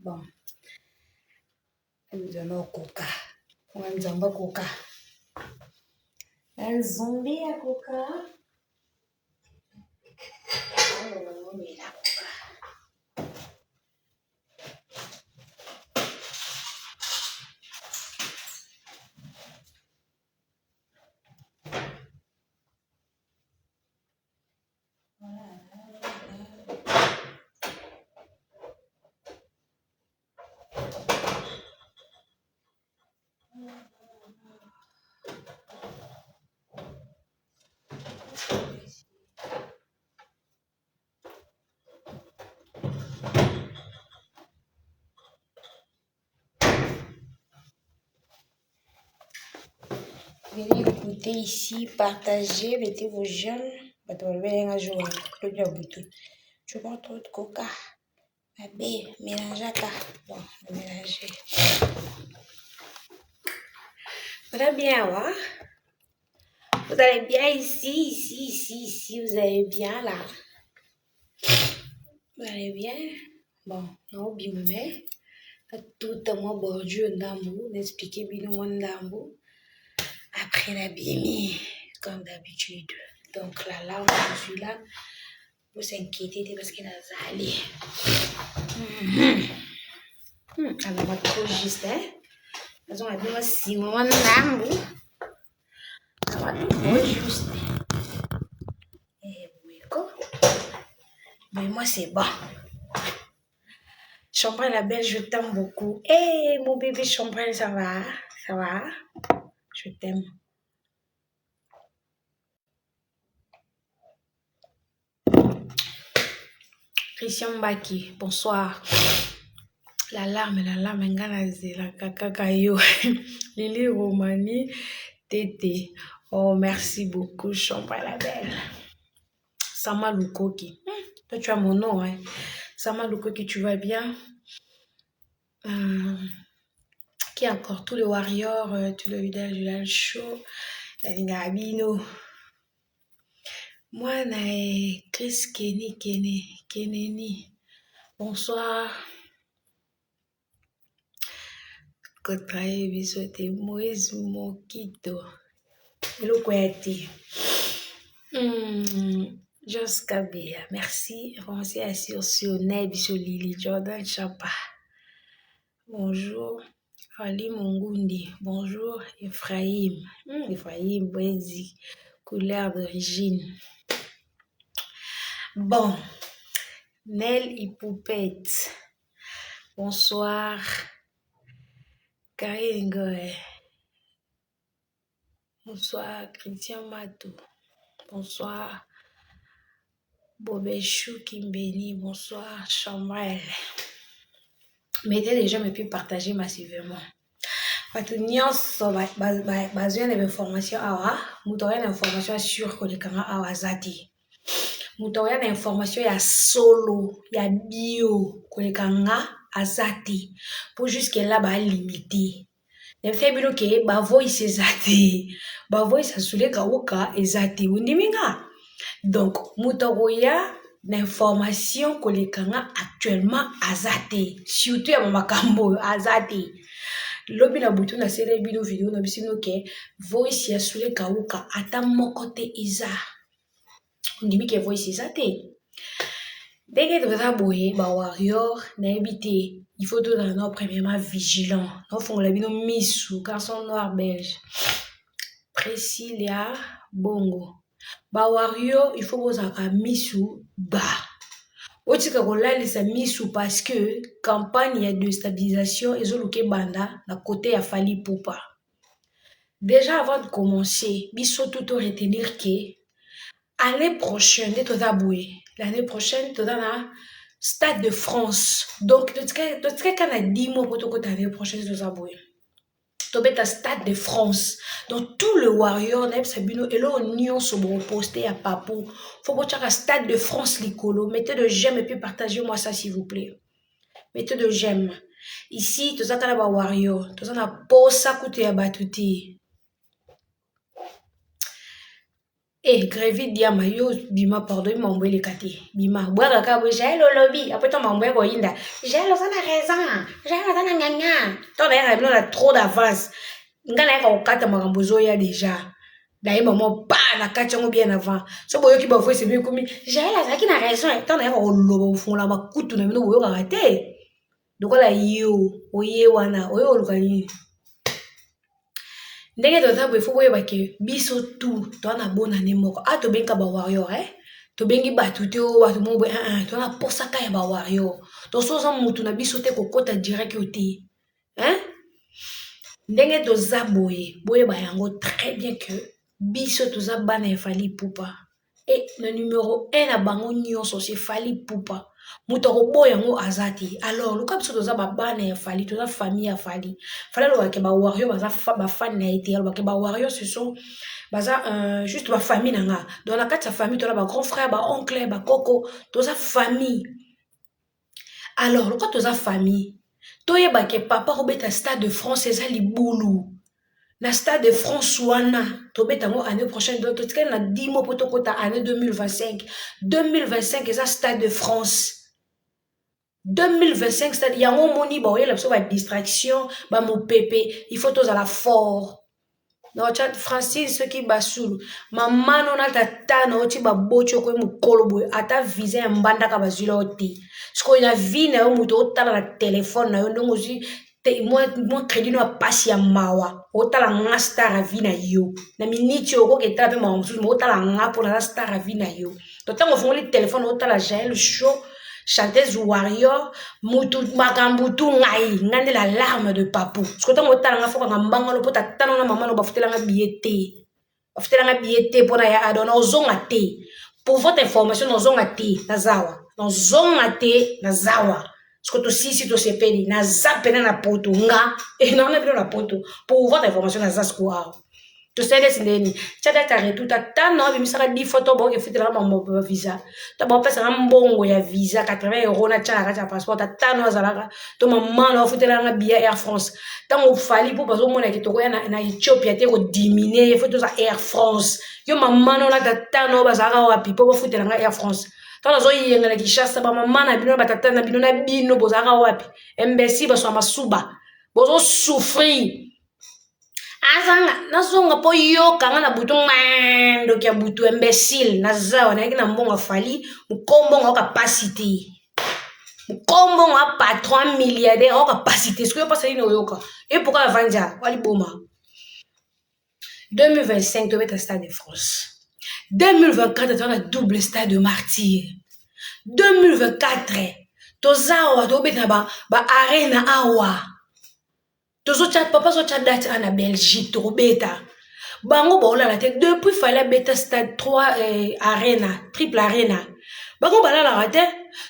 Bon, nous allons au coca. On va nous en coca. Un zombie à coca. On met la coca. Venez écouter ici, partagez, mettez vos jeunes. Un jour, tu bois trop de coca. Bébé, mélange. Bon, mélanger. Vous allez bien, ouais? Vous allez bien ici, vous allez bien là. Vous allez bien? Bon, non, bien, mais tout à moi, bordure d'ambou, n'expliquez bien mon d'ambou. Après la bimi, comme d'habitude. Donc là, je suis là. Vous inquiétez parce qu'il a allé. Alors, on va trop juste, hein? On va dire si mon d'ambou. On va trop juste. Et oui, quoi? Mais moi, c'est bon. Champagne la belle, je t'aime beaucoup. Hé, mon bébé Champagne, ça va? Ça va? Je t'aime. Christian Baki, bonsoir. L'alarme, nganaze, la kakakayo. Lily Romani, Tété. Oh, merci beaucoup, Champagne la belle. Sama Lukoki. Toi, tu as mon nom, hein. Sama Lukoki, tu vas bien? Qui encore? Tous les warriors, tous les village show. La Lingabino. Moi, nae Chris Keneni. Bonsoir. Kotrae bisote Moïse Mokito. Hello Kweti. Jos Kabea. Merci. Commencez à sur Neb, sur Lily Jordan Chapa. Bonjour. Ali Mongundi. Bonjour. Ephraim. Ephraim Boezi. Couleur d'origine. Bon. Nel Hipoupette. Bonsoir. Karine Goe. Bonsoir. Christian Matou. Bonsoir. Bobéchou Kimbeni. Bonsoir. Chambrel. Mettez les gens et puis partagez massivement. Parce que nous avons besoin d'informations. Nous avons une information sur que les camarades ont zati. Nous avons une information il y a solo, il y a bio que les camarades ont zati. Pour jusque là, bah limité. Le fait que bah voice zati, bah voice assuré kawoka zati. Donc nous avons l'information que les camarades actuellement ont zati. Surtout à Makambo azati. Lobi na butu na sere bino video na bisino ke voice ya sule kauka ata mokote iza. Ndimi ke voice iza te. Dès que tu boye ba warrior na ebité, il faut tout dans premièrement vigilant. Non font la bino misu garçon noir belge. Priscilla Bongo. Ba warrior il faut vous aka misu ba. Otika kolalisa misu parce que campagne de stabilisation ezoluke banda na côté ya Fali Poupa. Déjà avant de commencer, biso tout retenir que l'année prochaine, l'année prochaine, tu dans Stade de France. Donc, tu sais qu'on a 10 mois pour que l'année prochaine, tu es à Stade de France. Donc, tout le warrior, et là, on y a posté à Papou. Faut que tu aies Stade de France, l'icolo. Mettez de j'aime et puis partagez-moi ça, s'il vous plaît. Mettez de j'aime. Ici, tu sais qu'on a warrior. Tu sais qu'on a posa koute ya batuti. Eh, Grévi Diama, yo, bima, pardon, m'a envoyé les kati. Bima, boire à cabo, j'ai le lobby. Après, tu m'as envoyé quoi, Inda. J'ai le sana raison. J'ai le sana gagna. Ton d'ailleurs, on a trop d'avance. Ngana yaka okata makambozo ya déjà. D'ailleurs, maman, bah, la kachango bien avant. So, boyo qui bafoué, c'est bien comme, j'ai la ça qui n'a raison. Ton d'ailleurs, on lobo au fond, là, ma coutu, na mino, boyo, raté. Donc, là, yo, oye, wana, oye, olukani. Ndenge toza boye fo boyeba ke biso tu toza na bonane moko a tobengi ba warrior tobengi bato te o bato mo boye toza na posaka ya ba warrior tosoza mutu na biso te kokota direct yo te ndenge toza boye boyeba yango très bien que biso toza bana ya Fally Ipupa e na numéro 1 na bango nyonso c'est Fally Ipupa mutu akoboya yango aza te alors loka biso toza babana ya Fally toza famille ya Fally Fally alobake bawarrior baza bafani na ye te alobake bawarrior ce sont baza juste bafamille na nga donc na kati ya famille toza bagrand frère baoncle bakoko toza famille alors loka toza famille toyebake papa kobeta stade de France eza libulu na stade de France wana tobeta yango année prochaine donc totikali na 10 mois po tokota année 2025 2025 eza stade de France 2025 stade yango moni baoyela biso badistraction bamopepe il faut tozala fort na chat Francis soki basulu mama no na tata na oti baboti okoye mokolo boye ata visa ya mbandaka bazwi la te sikoyo na vi na yo moto otala na telefone na yo ndongo ozwi mwa crédit no apasi ya mawa otala nga star avi na yo na miniti okoki etala mpe mawa mosusu ma otala nga mpo naza star avi na yo to ntango ofungoli telefone otala Jael Show chanteuse warrior mutu makambo tu ngai ngai la larme de papu siko ntango otala nga fokanga mbangalo mpo tatana na mama no bafutelanga billet te mpo na ya ado na ozonga te pour votre information nazonga te na zawa nazonga te na zawa siko tosisi tosepeli naza pene na poto nga naona bino na poto pour votre information naza siko awa tosele sindeni tshata ta retu tatana bimisaka 10 photo boke fitela mambo ba visa ta ba pesa mbongo ya visa 80 € na tshana kata passeport tatana azalaka to mama na fitela nga billet Air France tango Fally po bazo mona kitoko ya na Ethiopia te ko diminuer faut za Air France yo mama na tatana bazalaka wapi po fitela nga Air France tana zo yenga na Kishasa ba mama na bino ba tatana bino na bino bozalaka wapi imbécile baso masuba bozo souffrir azanga nazonga po yoka nga na butu mando kia butu imbécile nazawa nayaki na mbongo Fally mukombongo okapasite mukombongo a patron milliardaire okapasite sikoyo pasa nini oyoka e pourquoi avanja waliboma 2025 tobeta stade de France 2024 toza na double stade de martyr 2024 tozawa tobeta ba arena awa papa zocha date na Belgique tobeta bango baolala te depuis Fally beta stade 3 arena triple arena bango balalaka te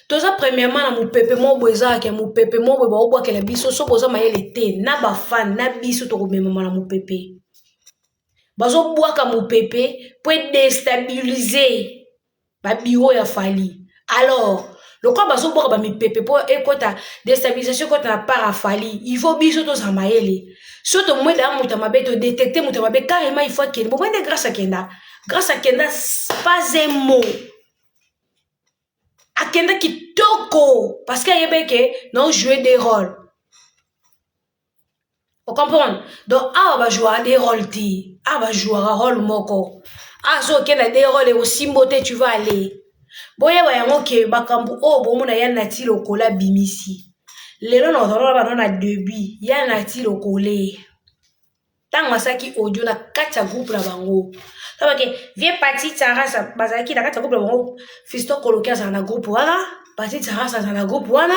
toza premièrement na mopepe mo boye ezalaka mopepe mo boye baobwakela biso so boza mayele te na bafane na biso tokomemama na mopepe bazobwaka mopepe po déstabiliser babiro ya Fally alors lokola bazobwaka bamipepe mpo ekota déstabilisation ekota na part ya Fally il faut biso tozala mayele so tomwenda moto mabe todetecte moto mabe carrément il faut akende bomwende grâce akenda pas un mot akenda kitoko parce que ayebe ke non jouer des rôles vous comprenez donc awa bajouera des rôles te awa bajouera rôle moko azo okenda des rôles ekosimbo te tu vas aller boyeba yango ke bakambu oyo bomona ya nati lokola bimisi lelo na ozalola bano na début ya nati lokole ntango asaki audio na kati ya groupe na bango tabake vie parti tsarasa bazalaki na kati ya groupe na bango Fiston Koloki azala na groupe wana parti tsarasa azala na groupe wana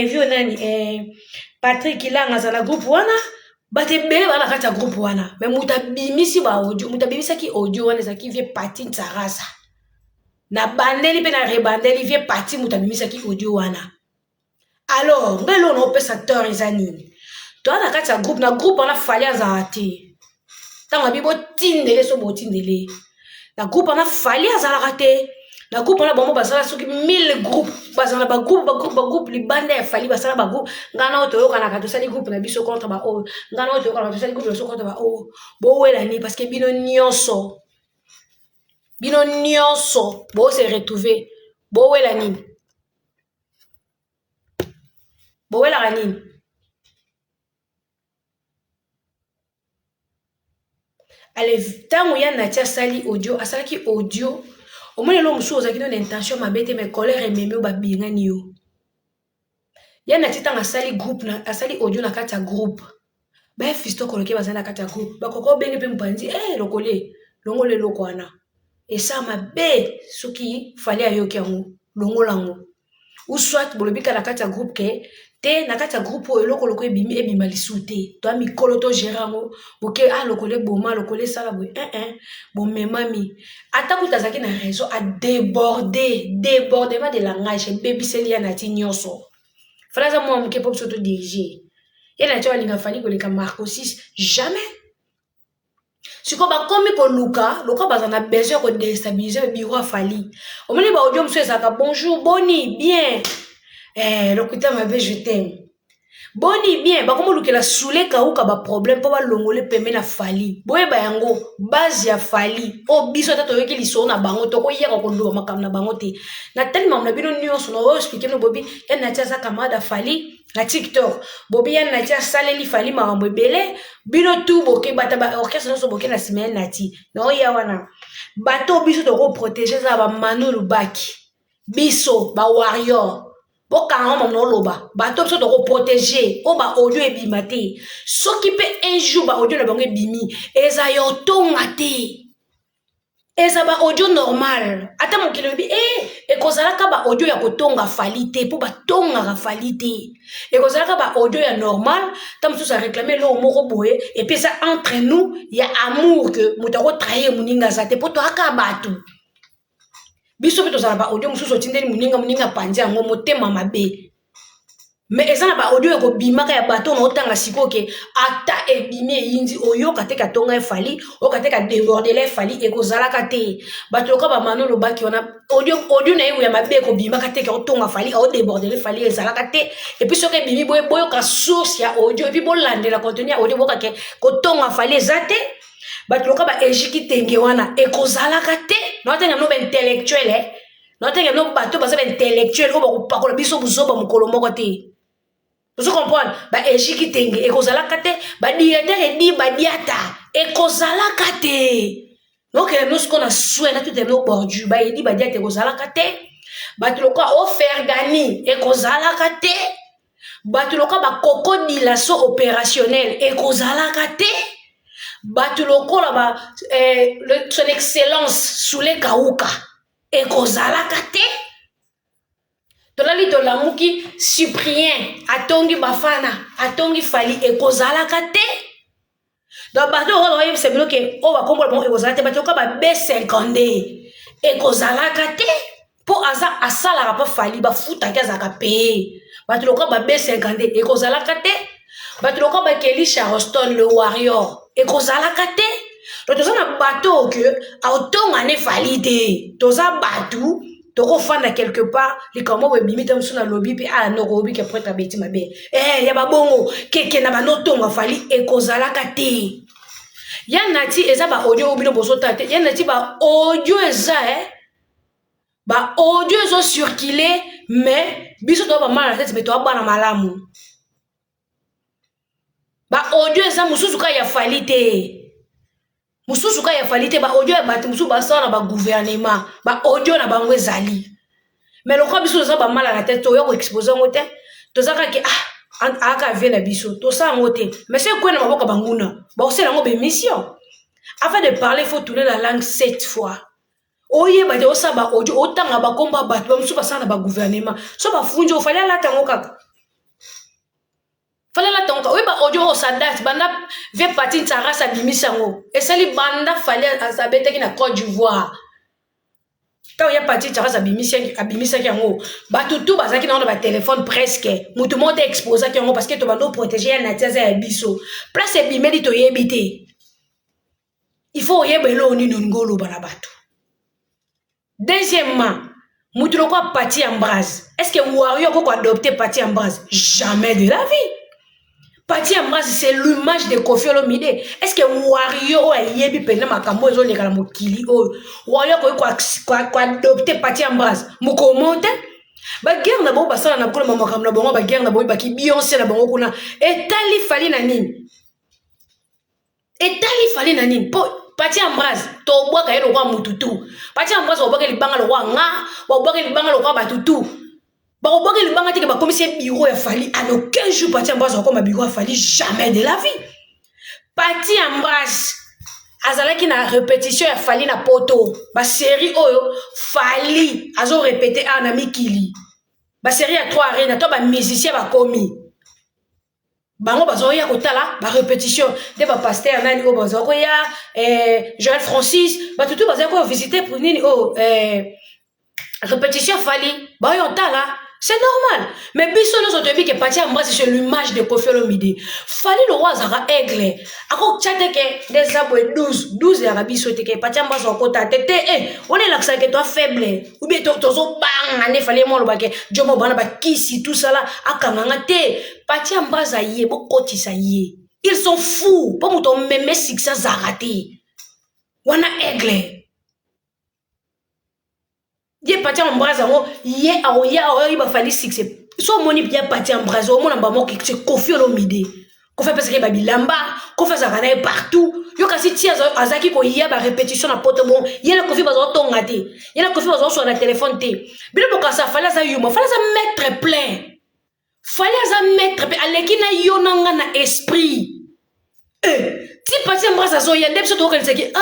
vio nani Patrick Ilanga azala na groupe wana bato ebele bana na kati ya groupe wana me mutu abimisi ba audio mutu abimisaki audio wana ezalaki vie parti tsarasa na bandeli pe na rebandeli vie parti mutu abimisaki audio wana alors ngai lelo naopesa tor eza nini toa na kati ya groupe na groupe wana Fally azala te ntango abi botindele so botindele na groupe wana Fally azalaka te na groupe wana bango basala soki 1000 groupe bazala bagroupe libanda ya Fally basala bagroupe ngai na oyo toyokanaka tosali groupe na biso contre baoyo ngai na oyo toyokanaka tosali groupe na biso contre baoyo bowelani parce que bino nyonso bino nyonso bo se retrouver bo wela nini bo wela nini allez tango ya Natia sali audio asalaki audio omoni lo musu ozaki na intention mabete mais colère ememe o babingani yo ya Natia tanga asali groupe na asali audio na kati ya groupe ba fisto koloke bazali na kati ya groupe bakoko benge pe mpanzi lokole longole loko wana esa mabe soki fali ayoki yango longolango ou soit bolobika na kati ya groupe ke te na kati ya groupe oyo eloko loko ebima lisu te to mikolo to gérer yango boke lokole boma lokole sala boye bomemami ata kuta azalaki na raison a débordement de langage ebebiseli ya Nati nyonso fraza mwa moke mpo biso to dirige ye Nati alinga fali koleka marco 6 jamais siko bakomi koluka loka baza na besoin ya kodestabiliser biro afali omoni baaudio mosusu ezalaka bonjour boni bien lokuta mabe je t'aime boni bien bakomolukela sule kauka baproblème mpo balongole pembe na fali boyeba yango base ya fali o biso ata toyoki lisolo na bango tokoyaka koluba makambo na bango te na tali makambo na bino nyonso na oexplike no bobi ya Nati aza camarade ya fali na TikTok bobi ya Nati asaleli fali makambo ebele bino tu boke bata baorchestre nyonso boke na nsima ya Nati na oya wana bato biso tokoprotege eza bamanu lubaki biso bawarrior bokanga mamu noloba bato biso tokoprotege o baaudio ebima te soki mpe un jour baaudio na bango ebimi eza yo tonga te eza baaudio normal ata mokili oyebi ekozalaka baaudio ya kotonga fali te mpo batongaka fali te ekozalaka baaudio ya normal ta mosusu areklame eloko moko boye epui eza entre nous ya amour ke moto akotrahir moninga aza te mpo toyaka bato biso mpe tozala baaudio mosusu otindeli moninga panzi yango motema mabe mais eza na baaudio ekobimaka ya bato na otanga sikoyo ke ata ebimi eyindi oyoka te katonga efali oyoka te kadebordela efali ekozalaka te bato loka bamano lobaki wana audio na ye ya mabe ekobimaka te kaotonga fali aodebordela efali ezalaka te epuis soki ebimi boyoka source ya audio epuis bolandela contenu ya audio boyoka ke kotonga fali eza te bato loka baejiki tenge wana ekozalaka te naotenga no baintellectuel naotenga no bato baza baintellectuel oyo bakopakola biso buzoba mokolo moko te ozo comprendre baejiki tenge ekozalaka te badirecteur edi badiata ekozalaka te nokele nosiko na swe na tuteme obordu baedi badiata ekozalaka te bato loka ofergani ekozalaka te bato loka bakokodilation opérationnel ekozalaka te bato lokola son excellence Sule Kauka ekozalaka te tolali tolamuki Cyprien atongi bafana atongi fali ekozalaka te donc bato oyo sebilo ke o bakombola bango ekozalaka te bato loka ba B50 ekozalaka te mpo aza asalaka mpo fali bafutaki azalaka peye bato loka ba B50 ekozalaka te bato loka bakeli Charleston le warrior ekozalaka te to toza na bato ke aotonga ne fali te toza bato tokofanda quelque part likambo oyo ebimi te mosu na lobi mpe nokoyobi ke prêtre abeti mabe ya babongo keke na banotonga fali ekozalaka te ya Nati eza baaudio oyo bino bozotala te ya Nati baaudio eza baaudio ezocircule mais biso toya bamala na tete me toya bana malamu baaudio eza mosusu ka ya fali te mosusu ka ya fali te baaudio ya bato mosusu basala na bagouvernement baaudio na bango ezali mais lokola biso toza bamala na tete toya koexpose yango te toza kake aka avie na biso tosala yango te mais se ekwe na maboko banguna bakosala yango bémission afin de parler il faut tourner la langue 7 fois oyeba te osala baaudio otanga bakomba bato bamosusu basala na bagouvernement so bafungi ofali alata yango kaka fallait la tonka oui ba audio o sadat banda vie parti tsara sa bimisango et sali banda fallait asabete ki na Côte d'Ivoire ta ya parti tsara sa bimisango yango ba tutu bazaki na ba téléphone presque mutu monde exposé yango parce que to bando protéger na tia za biso place bimeli to yebite il faut yebelo ni ngolo bana bato deuxièmement mutu loko parti en base est-ce que warrior ko adopter parti en base jamais de la vie Pati Ambras, c'est l'image de Kofi Olomide. Est-ce que Wario a yebi pena makambo ezo leka la mokili o Wario ko adopter Pati Ambras mo commenter ba guerre na bo basala na ko makambo na bongo ba guerre na bo ba ki Beyoncé na bongo kuna etali fali na nini po Pati Ambras to bwaka yelo kwa mututu Pati Ambras obaka libanga lo kwa nga obaka libanga lo kwa batutu ba obaka libanga teke ba commissaire bureau ya fali à aucun jour Pati Ambras encore ma bureau fali jamais de la vie Pati Ambras azalaki na répétition ya fali na poto ba série oyo fali azo répéter na mikili ba série ya 3 arena to ba musicien ba komi bango bazo ya kotala ba répétition de ba pasteur nani o bazo ko ya Joël Francis ba tutu bazo ko visiter pour nini répétition fali ba yo tala. C'est normal. Mais biso nous ont vu que Pati Ambras c'est l'image de Kofi Olomide. Fali le roi zara aigle. Ako tchate que des aboué 12 arabi sote que Pati Ambras au kota tete on est là que ça que toi faible. Ou bien tozo bang ane fali mo lo ba que jomo bana ba kisi tout ça là akanganga te. Pati Ambras aye bo koti sa ye. Ils sont fous. Pas mouton même succès zarate. Wana aigle. Ye Pati Ambras ngo ye aoya iba fali six so moni bien Pati Ambras o mona mbamo ki c'est Kofi Olomide Kofi parce que ba bilamba Kofi za kana partout yo kasi tia azaki ko ya ba répétition na poto bon ye na Kofi bazo tonga te ye na Kofi bazo so na téléphone te bilo boka sa fala za yuma fala za mettre plein fala za mettre plein aleki na yo nanga na esprit si Pati Ambras azo yande biso to kanisaki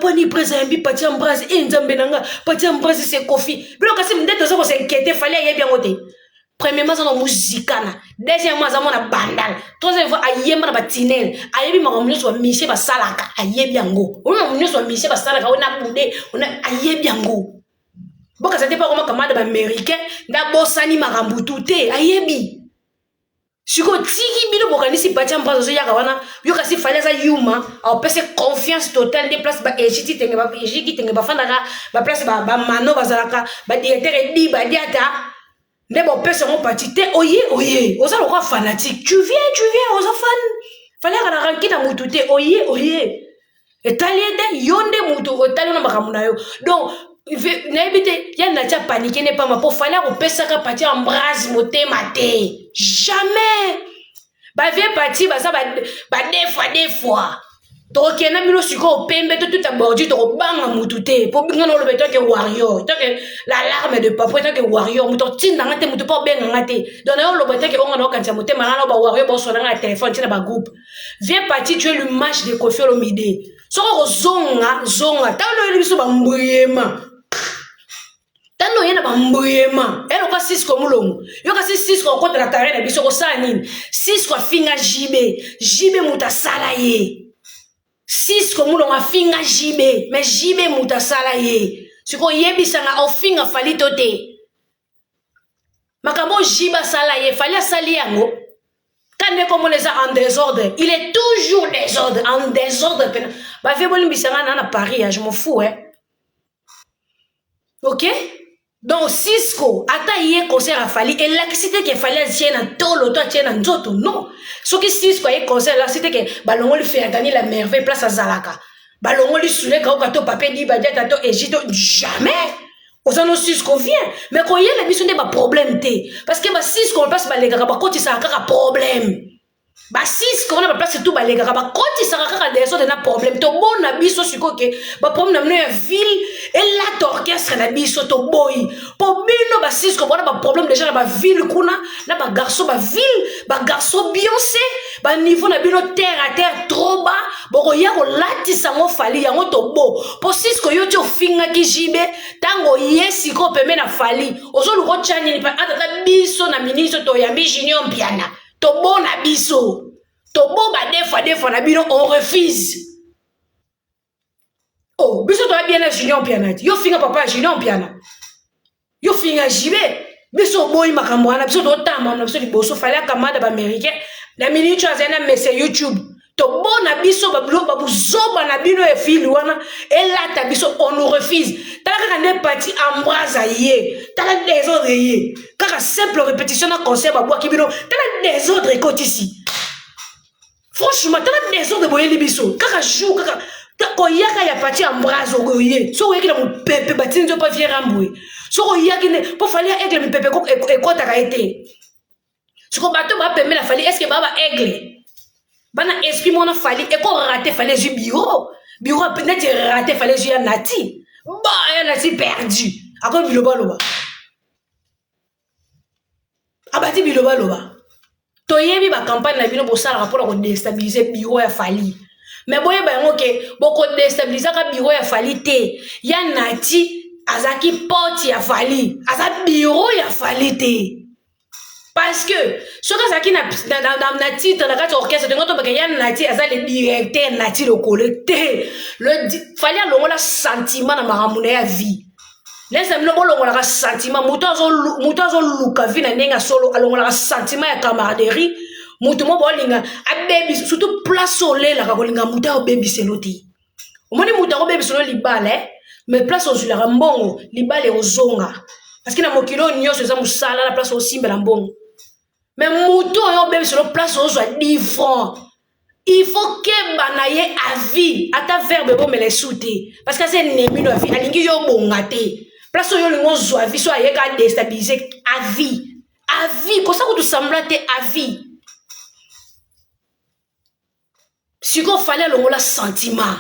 poni presa mbi Pati Ambras nzambe nanga Pati Ambras c'est Kofi bilo kasi mdete zo ko s'inquiéter fallait yebi ngote premièrement ça no musicana deuxièmement ça mona bandal troisième fois ayemba na batinel ayebi makambo so mise ba salaka ayebi ngo on makambo so mise ba salaka ona bude ona ayebi ngo boka ça pas comme kamada ba américain nda bosani makambo tuté ayebi Siko tiki bino bokanisi Pati Ambras ozo yaka wana yo kasi fallait za yuma au pese confiance totale des places ba ejiti tenge ba fandaka ba place ba mano bazalaka ba directeur di ba diata ne bo pese mon parti te oye oza lo quoi fanatique tu viens oza fan fallait kana rankina mutu te oye etaliede yonde mutu otali na makamuna yo donc n'habite y a n'a pas paniqué n'est pas ma pour fallait on pèse ça Pati Ambras motema te jamais ba vieux Pati ba ça ba des fois donc y en a milo siko pembe tout à bordi to banga mutute pour binga no le que warrior to que l'alarme de papa to que warrior muto tinda ngate muto pa benga ngate donc on le que on no kantia motema na ba warrior bo so na téléphone tina ba groupe vieux Pati tu es l'image de Kofi Olomide soko zonga tano biso ba mbuyema tano yena bambuyema ero kwa Cisco mulongo yo kasi Cisco contre la carrière na biso ko sanini Cisco finga jibe mutasala ye Cisco mulongo finga jibe mais jibe mutasala ye siko yebisanga ofinga fali tote makambo jiba sala ye fali asali yango kande comme les en désordre il est toujours en désordre ba fe bolimbisanga na Paris je m'en fous OK. Donc Cisco ata yé concert a fallu et l'accident qu'il fallait tienne en tolo toi tienne en nzoto non ce qui Cisco yé concert là c'était que balongo lui fait gagner la merveille place à Zalaka balongo lui soulé ka to papier di badia tato Égypte jamais osano Cisco vient mais quand il y a les missions des problème té parce que ba Cisco on passe ba les gars ba koti ça ka problème ba Cisco on a place tout ba les gars ba koti ça ka des choses na problème to bon na biso siko ke ba problème na ville et là d'orchestre na biso to boy po bino ba Cisco bona ba problème déjà na ba ville kuna na ba garçon Beyoncé ba niveau na bino terre à terre trop bas boko ya ko latisa ngo fali yango to bo po Cisco yo ti ofinga ki jibe tango yesi ko peme na fali ozo lu ko chani pa ata biso na ministre to yambi Junior Mpiana to bo na biso to bo ba des fois na bino on refuse. Oh, biso to bien na Junior Mpiana yo finga papa Junior Mpiana yo finga jibe biso boy makambo wana biso to tamba na biso liboso fali kamada ba américain na ministre azana message YouTube to bona biso bablo babuzoba na bino e fili wana et ta biso on nous refuse tala ka ne Pati Ambras ye tala désordre ye kaka simple répétition na concert babwa ki bino tala désordre côté ici Franchement, tu as besoin de boyer les bisous. Kaka joue, kaka. Quand il y a qu'à partir en bras au goyer, so il y a mon pépé, bâtiment de pas fier ramboué. So il y a qui pour falloir aigle mon pépé et quoi t'as été. Ce qu'on bateau va permettre la falli, est-ce que baba aigle? Bana esprit mon a falli et qu'on raté fallait du bureau. Bureau peut-être raté fallait du nati. Bah, un nati perdu. À quoi biloba loba? Abati biloba loba. Toyebi ba campagne na bino pour ça rapport à déstabiliser bureau a falli. Mais boye ba ngoke boko déstabiliser ka bureau a falli te. Ya nati azaki porte ya falli. Aza bureau ya falli te. Parce que ce que ça qui na nati dans la carte orchestre de ngoto ba ya nati aza le directeur nati le collecté. Le falli a longola sentiment na maramuna ya vie. Laisse moi longola ka sentiment muto luka vie na nenga solo alongola ka sentiment ya camaraderie. Mutu mo bolinga a baby surtout place soleil la kakolinga mutu o baby seloti. Omoni mutu o baby solo libale mais place au la mbongo libale ozonga parce que na mokilo nyonso za musala la place au simba la mbongo. Mais mutu o baby solo place au zo 10 francs. Il faut que banaye à vie ata verbe bo me les souter parce que c'est nemi no vie alingi yo bongate. Place yo lingo zo à vie so aye ka déstabiliser à vie. À vie, comme ça que tu sembles à vie. Si qu'on fallait alongola sentiment.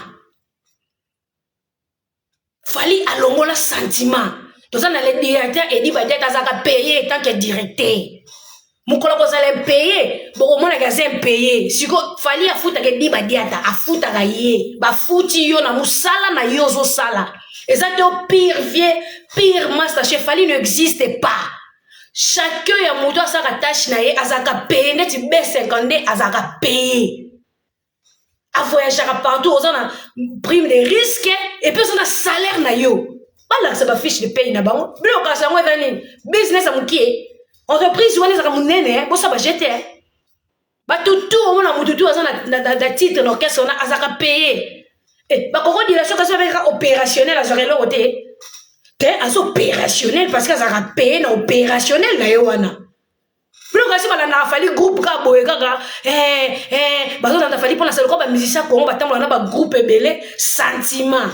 Fallait alongola sentiment. Donc ça, le directeur et dit va dire que payer tant que directeur. Mon collègue allait payer. Bon, mon magasin payer. Si qu'on fallait à foutre que dit va dire à foutre à yé. Ba fouti yo na musala na yozo sala. Et ça te pire vieux, pire master chef fallait n'existe pas. Chacun ya moto a sa tâche na ye azaka payer net B50 azaka payer. A voyager partout aux a prime de risque et puis on a salaire na yo. Voilà ça va fiche de paye na bango. Bilo ka sa ngwa vani business a mukie. Entreprise wana za munene bo ça va jeter. Ba tout on a mututu aza na titre d'orchestre on a azaka payer. Eh ba koko di la chose avec opérationnel à gérer l'autre. As opérationnel parce que ça a payé na opérationnel na yowana. Plus que si bala na fali groupe ka boye kaka bazo na fali pour la seule ba musicien Congo batambola na ba groupe belé sentiment.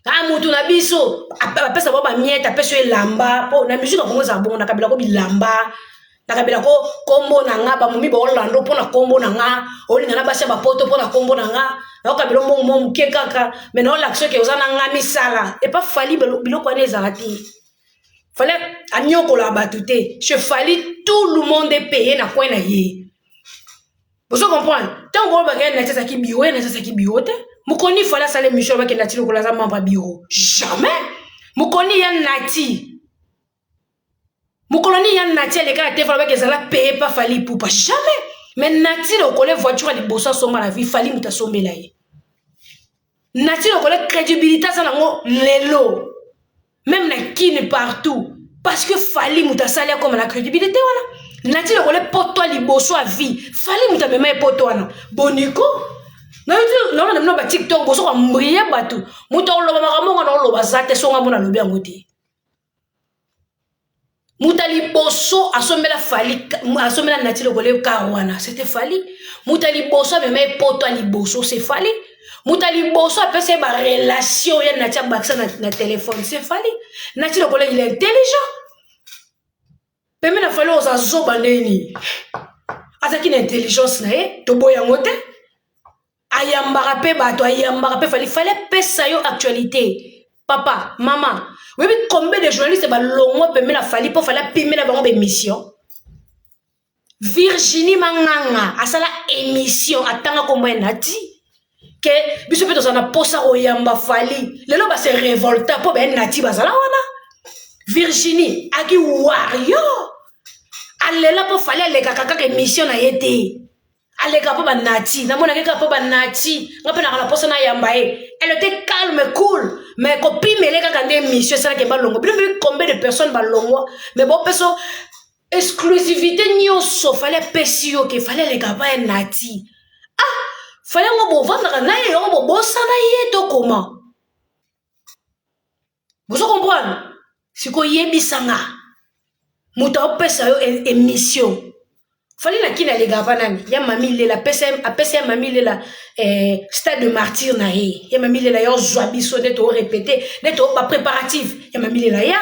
Ka mutu na biso apesa ba miette apesa elamba po na musique Congo za bon na kabila ko bilamba. Na kabila ko kombo na nga ba mumi ba Orlando po na kombo na nga olinga na basa ba poto po na kombo na nga. Na kabilo mo muke kaka mais non l'action que ozana nga misala et pas fali bilo kwa nezati fallait anyoko la batute je fallait tout le monde payer na quoi na ye vous comprenez tant qu'on va gagner na tsaki bio na tsaki bio te mukoni fallait sale mission ba ke na tilo ko la za membre bureau jamais mukoni ya nati mukoloni ya nati les gars te fallait que ça la payer pas fallait pour pas jamais. Mais nati le collègue voiture à bossa soma la vie fallait muta sombela ye. Nati le collègue crédibilité ça nango lelo. Même na kine partout parce que fallait muta salia comme la crédibilité wana. Nati le collègue poto li bosso à vie fallait muta même poto wana. Boniko na yoto na ba TikTok bosso ko mbriye batu. Muta oloba makamonga na oloba zate songa mona lobi ngote. Moutali bosso asomela fali asomela nati le golé kawana c'était fali moutali bosso même poto ali bosso c'est fali moutali bosso après c'est ba relation ya nati baksa na téléphone c'est fali nati le golé il est intelligent peme na fali oza zoba ndeni azaki na intelligence na ye to boya ngote ayambara pe bato ayambara pe fallait pesa yo actualité papa maman. Oui, mais combien de journalistes ba longo peme la fali pour fallait pimer la bango émission. Virginie Manganga a sala émission atanga comme nati que biso peut on a posa oyamba fali. Lelo ba se révolta pour ben nati bazala wana. Virginie aki warrior. Alela pour fallait les kaka émission na yete. Alega po ba nati na mona keka po ba nati ngape na posa na yamba e. Elle était calme, cool. Mais copine, mais les gars, quand des missions, c'est là qu'il y a longo. Puis combien de personnes va longo. Mais bon, personne, exclusivité, nyoso, fallait pesio, qu'il fallait les gars, pas nati. Ah, fallait on bon vendre, na y on bon ça na y to comment. Vous comprenez? Si ko yebi sanga, muta pesa yo émission. Fali na kina les gavanani ya mami lela pesa mami lela stade de martyr na ye ya mami lela yo zwabiso neto répéter neto ba préparatif ya mami lela ya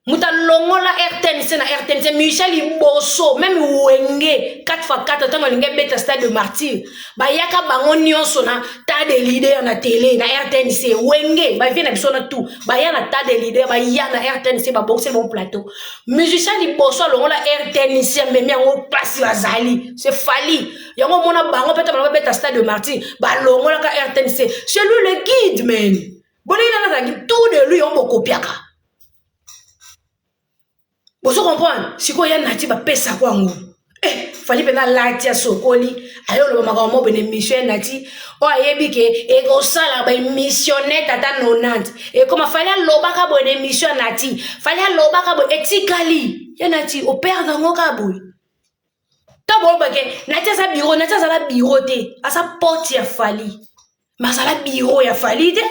muta longola RTNC na RTNC Michel Iboso même wenge 4x4 tango linge beta stade de martyr ba yaka bango nyonso na ta de leader na télé na RTNC wenge ba vient na biso na tout ba ya na ta de leader ba ya na RTNC ba boxer bon plateau musicien Iboso longola RTNC même yango place bazali c'est Fali yango mona bango peta ba beta stade de martyr ba longola ka RTNC c'est lui le guide man bolina na guide tout de lui on kopiaka. Vous comprenez? Si vous avez un pesa kwangu. Fali pena lati ya sokoli. Ayo lo mama mo bene mission nati. O ayebi ke e go sala ba missionnaire tata 90. E comme fali loba ka bone mission nati. Fali loba ka bo etikali. Ya nati o perdre ngo ka boy. Ta bo ba ke nati sa bureau te. Asa porte ya Fali. Ma sala bureau ya Fali te.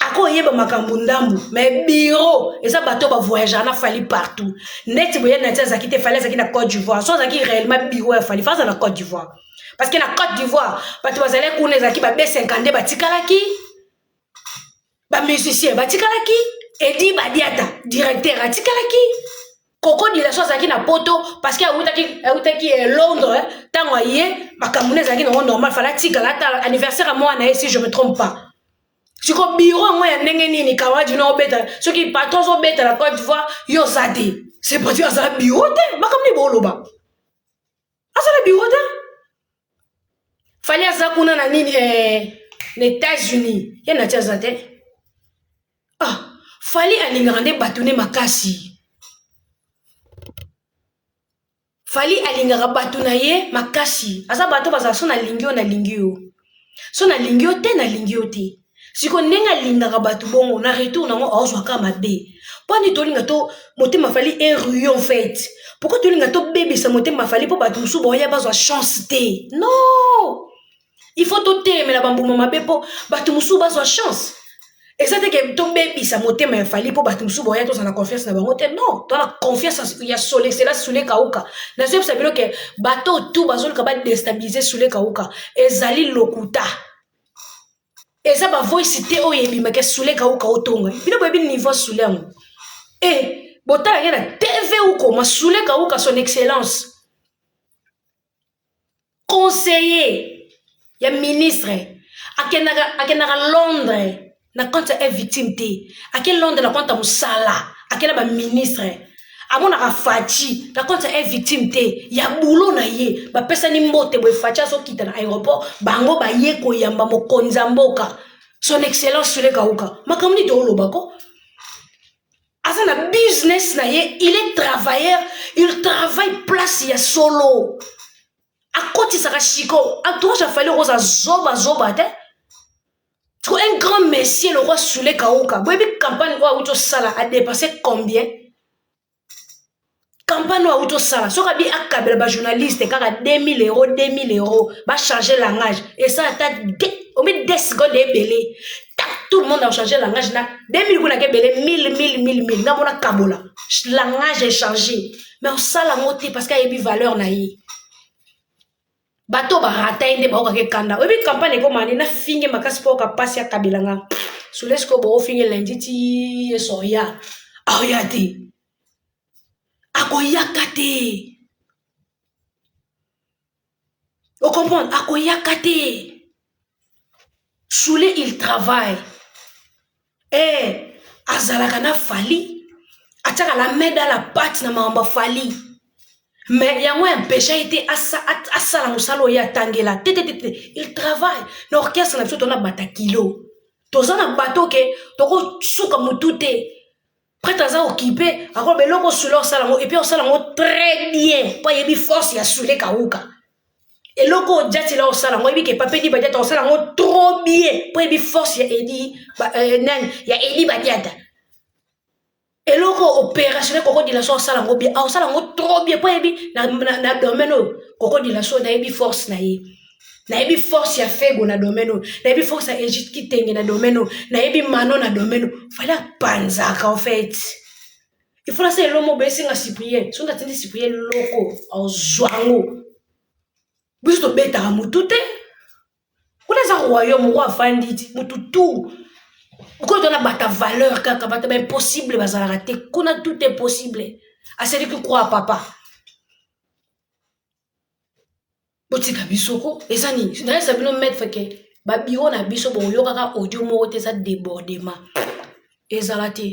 Ako yeba makambo ndambu mais bureau eza bato ba voyager na Fali partout net boye na tia zakite Fali zakite na Côte d'Ivoire so zaki réellement bureau ya Fali face na Côte d'Ivoire parce que na Côte d'Ivoire bato bazale kuna zaki ba B50 batikalaki ba musicien batikalaki Edi Badiata directeur atikalaki Koko dila so zaki na poto parce que awutaki Londres tango ye makambo zaki na normal fala tikala ta anniversaire à moi na si je me trompe pas. Si ko bureau moi ya ndenge nini kawaji na obeta so ki patron so beta la Côte d'Ivoire yo zade c'est pas dire ça bureau te makamni boloba asa la bureau te fallait ça kuna na nini les États-Unis ya na tia zate fallait alingande batune makasi fallait alingara batuna ye makasi asa bato baza so na lingio so na lingio te siko nenga lingaka batu bongo na retour nango ozwaka mabe poni tolinga to motema Fali en fait pourquoi tolinga to bébé sa motema Fali po batu musu boya bazwa chance te non il faut to te mais la bambuma mabe po batu musu bazwa chance et ça que ton bébé sa motema Fali po batu musu boya to sa na confiance na bango te non to la confiance il y a solé c'est là soulé kauka na sio sabilo que bato tout bazol ka ba déstabiliser soulé kauka ezali lokuta. Et ça va voice cité au yebi mais que soule ka uka otonga bino boyebi niveau soule ngo bota ya na TV ou comment soule ka uka son excellence conseiller ya ministre akenaka Londres na compte est victime te aken Londres na compte musala akena ba ministre amona ka Fachi na compte est victime te ya boulot na ye ba pesa ni mbote boy Fachi so kita na aéroport bango ba ye ko yamba mokonzi mboka son excellence Soule Kauka makamni to lobako asa na business na ye il est travailleur il travaille place ya solo a côté saka chiko a toi ça fallait rosa zoba te un grand monsieur le roi Soule Kauka boyebi campagne wa uto sala a dépassé combien campagne wa uto sala so kabi akabela ba journaliste kaka 2000 euros ba changer langage et ça ta on met 10 secondes et belé tout le monde a changé langage na 2000 kuna ke belé 1000 na mona kabola langage est changé mais on sala ngote parce qu'il y a une valeur na yi bato ba rata inde ba ka kanda obi campagne ko mani na finge makasi po ka passe ya kabilanga sulesko bo finge lundi ti soya ayati akoyakate on comprend akoyakate Soule il travaille azalaka na Fali ataka la main dans la patte na mamba Fali mais yango empêché été asa la musalo ya tangela il travaille l'orchestre na biso tona bata kilo toza na bato ke toko suka mutute prêt à occuper ako beloko Soule osalango et puis osalango très bien po yebi force ya Soule Kauka et loko jati la osala ngo ebi ke papedi badiata osala ngo trop bien pour ebi force ya Edi nan ya Edi Badiata et loko opérationnel koko dila so osala ngo bien osala ngo trop bien pour ebi na domaine koko dila so na ebi force na ye na ebi force ya Fego na domaine na ebi force ya Egypte Kitenge na domaine na ebi Mano na domaine fallait panzaka en fait il faut laisser l'homme baisser un Cyprien. Si on a tenu Cyprien loco, en zouango. Vous êtes bête à moutouté. Vous êtes un royaume, roi Fandit, moutoutou. Quand on a bata valeur, quand on a impossible, qu'on a tout est possible. À celui qui croit à papa. Botika bisoko, et ça ni, c'est d'ailleurs ça veut nous mettre fait que, babiro na biso bon yo kaka audio mo te ça débordement. Ezalate.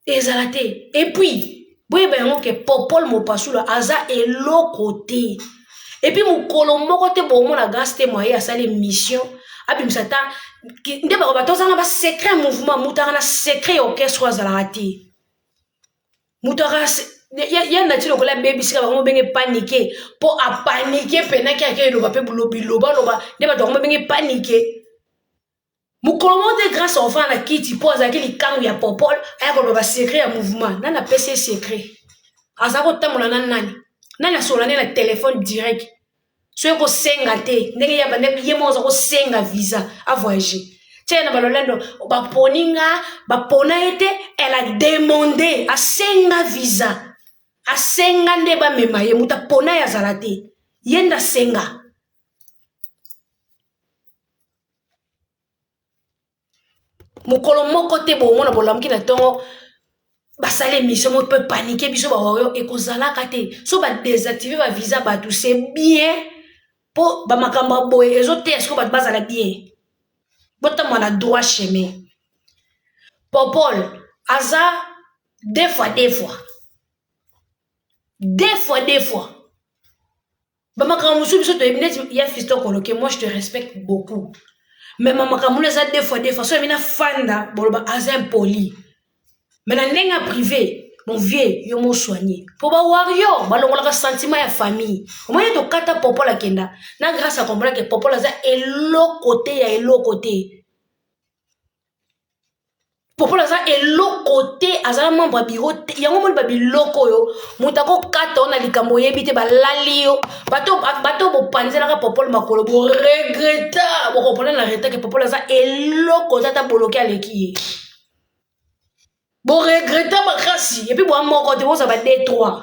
Et puis, boye ben on que popol mo pasu la aza et l'autre côté. Et puis mon colombo côté bon mon a gasté moyen à ça les missions. Abi msata nde ba bato ça na secret mouvement mutara na secret orchestre azalate. Mutara ya na tilo kola baby sika ba benge paniquer pour a paniquer pena ki akelo ba pe loba nde ba to benge paniquer. Mukolombo de grâce enfant na kiti pose akili kangu ya popol aya ko ba secret ya mouvement nana PC secret. Azako tamola nani nana solane na téléphone direct. Soyez ko senga te ndenge ya bande yemo za ko senga visa à voyager. Tiens na balolendo ba poninga ba pona ete elle a demandé à senga visa. A senga nde ba mema ye muta pona ya zalate. Yenda senga. Mukolo moko te bo mona bolamki na tongo basale mission mo peut paniquer biso ba wayo e kozala kate so ba désactiver ba visa ba tout c'est bien pour ba makamba boye ezo te est-ce ba bazala bien bota mona droit chemin popol aza deux fois ba makamba musu biso to ebine ya fisto koloke moi je te respecte beaucoup mais maman kamouna ça deux fois so mina fanda boloba aza impoli. Mais dans le privé, mon vieux, yo mo soigné. Pour ba wario, ba longola ka sentiment ya famille. Au moins to kata popo la kenda. Na grâce à comprendre que popo la za elo côté ya elo côté. Popo la za elo côté azala membre bureau, ya mo ba biloko yo. Mutako kata ona likambo yebite ba lalio. Bato bo panzela ka popo makolo bo regretta. Bo comprendre la regretta que popo la za elo côté ta bloqué à l'équipe. Bon regretter ma grâce et puis bon mon côté vous avez D3